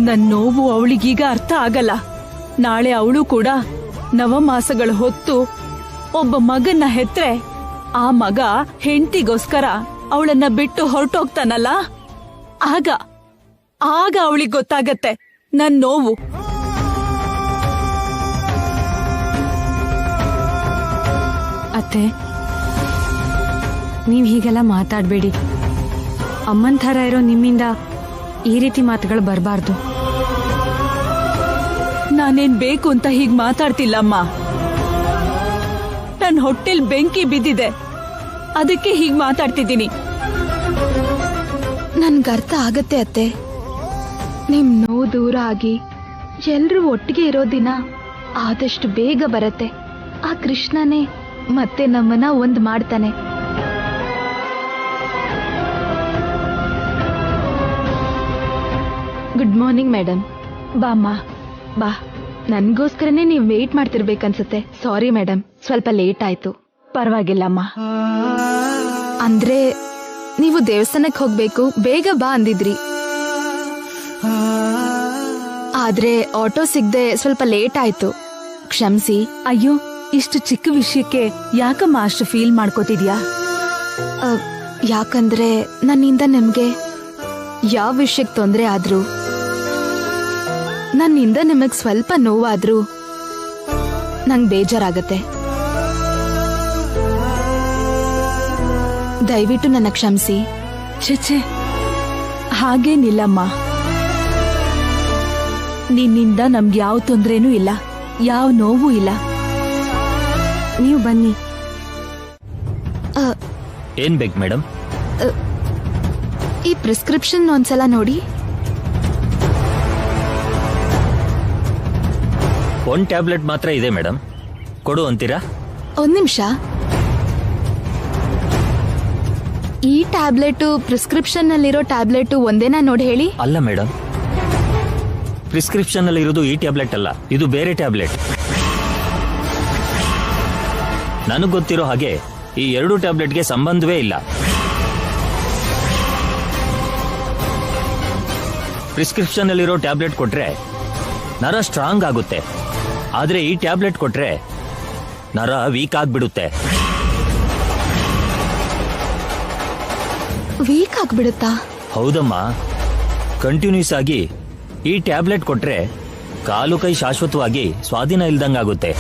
ನನ್ ನೋವು ಅವಳಿಗೀಗ ಅರ್ಥ ಆಗಲ್ಲ. ನಾಳೆ ಅವಳು ಕೂಡ ನವಮಾಸಗಳ ಹೊತ್ತು ಒಬ್ಬ ಮಗನ್ನ ಹೆತ್ರೆ ಆ ಮಗ ಹೆಂಡತಿಗೋಸ್ಕರ ಅವಳನ್ನ ಬಿಟ್ಟು ಹೊರಟೋಗ್ತಾನಲ್ಲ, ಆಗ ಅವಳಿಗೆ ಗೊತ್ತಾಗತ್ತೆ ನನ್ ನೋವು. ಅತ್ತೆ, ನೀವ್ ಹೀಗೆಲ್ಲ ಮಾತಾಡ್ಬೇಡಿ. ಅಮ್ಮನ್ ಥರ ಇರೋ ನಿಮ್ಮಿಂದ ಈ ರೀತಿ ಮಾತುಗಳು ಬರಬಾರ್ದು. ನಾನೇನ್ ಬೇಕು ಅಂತ ಹೀಗ್ ಮಾತಾಡ್ತಿಲ್ಲಮ್ಮ. ನನ್ ಹೊಟ್ಟೆಲ್ ಬೆಂಕಿ ಬಿದ್ದಿದೆ, ಅದಕ್ಕೆ ಹೀಗ್ ಮಾತಾಡ್ತಿದ್ದೀನಿ. ನನ್ಗರ್ಥ ಆಗತ್ತೆ ಅತ್ತೆ. ನಿಮ್ ನೋವು ದೂರ ಆಗಿ ಎಲ್ರೂ ಒಟ್ಟಿಗೆ ಇರೋ ದಿನ ಆದಷ್ಟು ಬೇಗ ಬರತ್ತೆ. ಆ ಕೃಷ್ಣನೇ ಮತ್ತೆ ನಮ್ಮನ್ನ ಒಂದ್ ಮಾಡ್ತಾನೆ. Good morning madam. ಬಾಮ್ಮ ಬಾ. ನನ್ಗೋಸ್ಕರನೇ ನೀವು ವೇಟ್ ಮಾಡ್ತಿರ್ಬೇಕನ್ಸತ್ತೆ. ಸಾರಿ ಮೇಡಮ್, ಸ್ವಲ್ಪ ಲೇಟ್ ಆಯ್ತು. ಪರವಾಗಿಲ್ಲಮ್ಮ. ಅಂದ್ರೆ ನೀವು ದೇವಸ್ಥಾನಕ್ಕೆ ಹೋಗ್ಬೇಕು, ಬೇಗ ಬಾ ಅಂದಿದ್ರಿ. ಆದ್ರೆ ಆಟೋ ಸಿಗದೆ ಸ್ವಲ್ಪ ಲೇಟ್ ಆಯ್ತು, ಕ್ಷಮಿಸಿ. ಅಯ್ಯೋ, ಇಷ್ಟು ಚಿಕ್ಕ ವಿಷಯಕ್ಕೆ ಯಾಕಮ್ಮ ಅಷ್ಟು ಫೀಲ್ ಮಾಡ್ಕೋತಿದ್ಯಾ? ಯಾಕಂದ್ರೆ ನನ್ನಿಂದ ನಿಮ್ಗೆ ಯಾವ ವಿಷಯಕ್ಕೆ ತೊಂದರೆ ಆದ್ರೂ, ನನ್ನಿಂದ ನಿಮಗ್ ಸ್ವಲ್ಪ ನೋವಾದ್ರೂ ನಂಗ್ ಬೇಜಾರಾಗತ್ತೆ. ದಯವಿಟ್ಟು ನನ್ನ ಕ್ಷಮಿಸಿ. ಛೆ, ಹಾಗೇನಿಲ್ಲಮ್ಮ. ನಿನ್ನಿಂದ ನಮ್ಗೆ ಯಾವ ತೊಂದ್ರೆನೂ ಇಲ್ಲ, ಯಾವ ನೋವು ಇಲ್ಲ. ನೀವು ಬನ್ನಿ. ಏನ್ ಬೇಕು ಮೇಡಮ್? ಈ ಪ್ರಿಸ್ಕ್ರಿಪ್ಷನ್ ಒಂದ್ಸಲ ನೋಡಿ. 1 ಟ್ಯಾಬ್ಲೆಟ್ ಮಾತ್ರ ಇದೆ ಮೇಡಮ್, ಕೊಡು ಅಂತೀರಾ? ಒಂದ್ ನಿಮಿಷ. ಈ ಟ್ಯಾಬ್ಲೆಟು ಪ್ರಿಸ್ಕ್ರಿಪ್ಷನ್ ನಲ್ಲಿರೋ ಟ್ಯಾಬ್ಲೆಟು ಒಂದೇನಾ ನೋಡಿ ಹೇಳಿ. ಅಲ್ಲ ಮೇಡಮ್, ಪ್ರಿಸ್ಕ್ರಿಪ್ಷನ್ ಅಲ್ಲಿ ಇರೋದು ಈ ಟ್ಯಾಬ್ಲೆಟ್ ಅಲ್ಲ, ಇದು ಬೇರೆ ಟ್ಯಾಬ್ಲೆಟ್. ನನಗೆ ಗೊತ್ತಿರೋ ಹಾಗೆ ಈ 2 ಟ್ಯಾಬ್ಲೆಟ್ಗೆ ಸಂಬಂಧವೇ ಇಲ್ಲ. ಪ್ರಿಸ್ಕ್ರಿಪ್ಷನ್ ಅಲ್ಲಿರೋ ಟ್ಯಾಬ್ಲೆಟ್ ಕೊಟ್ರೆ ನರ ಸ್ಟ್ರಾಂಗ್ ಆಗುತ್ತೆ, ಆದ್ರೆ ಈ ಟ್ಯಾಬ್ಲೆಟ್ ಕೊಟ್ರೆ ನರ ವೀಕ್ ಆಗ್ಬಿಡುತ್ತೆ. ವೀಕ್ ಆಗ್ಬಿಡುತ್ತಾ? ಹೌದಮ್ಮ, ಕಂಟಿನ್ಯೂಸ್ ಆಗಿ ಈ ಟ್ಯಾಬ್ಲೆಟ್ ಕೊಟ್ರೆ ಕಾಲು ಕೈ ಶಾಶ್ವತವಾಗಿ ಸ್ವಾಧೀನ ಇಲ್ದಂಗಾಗುತ್ತೆ.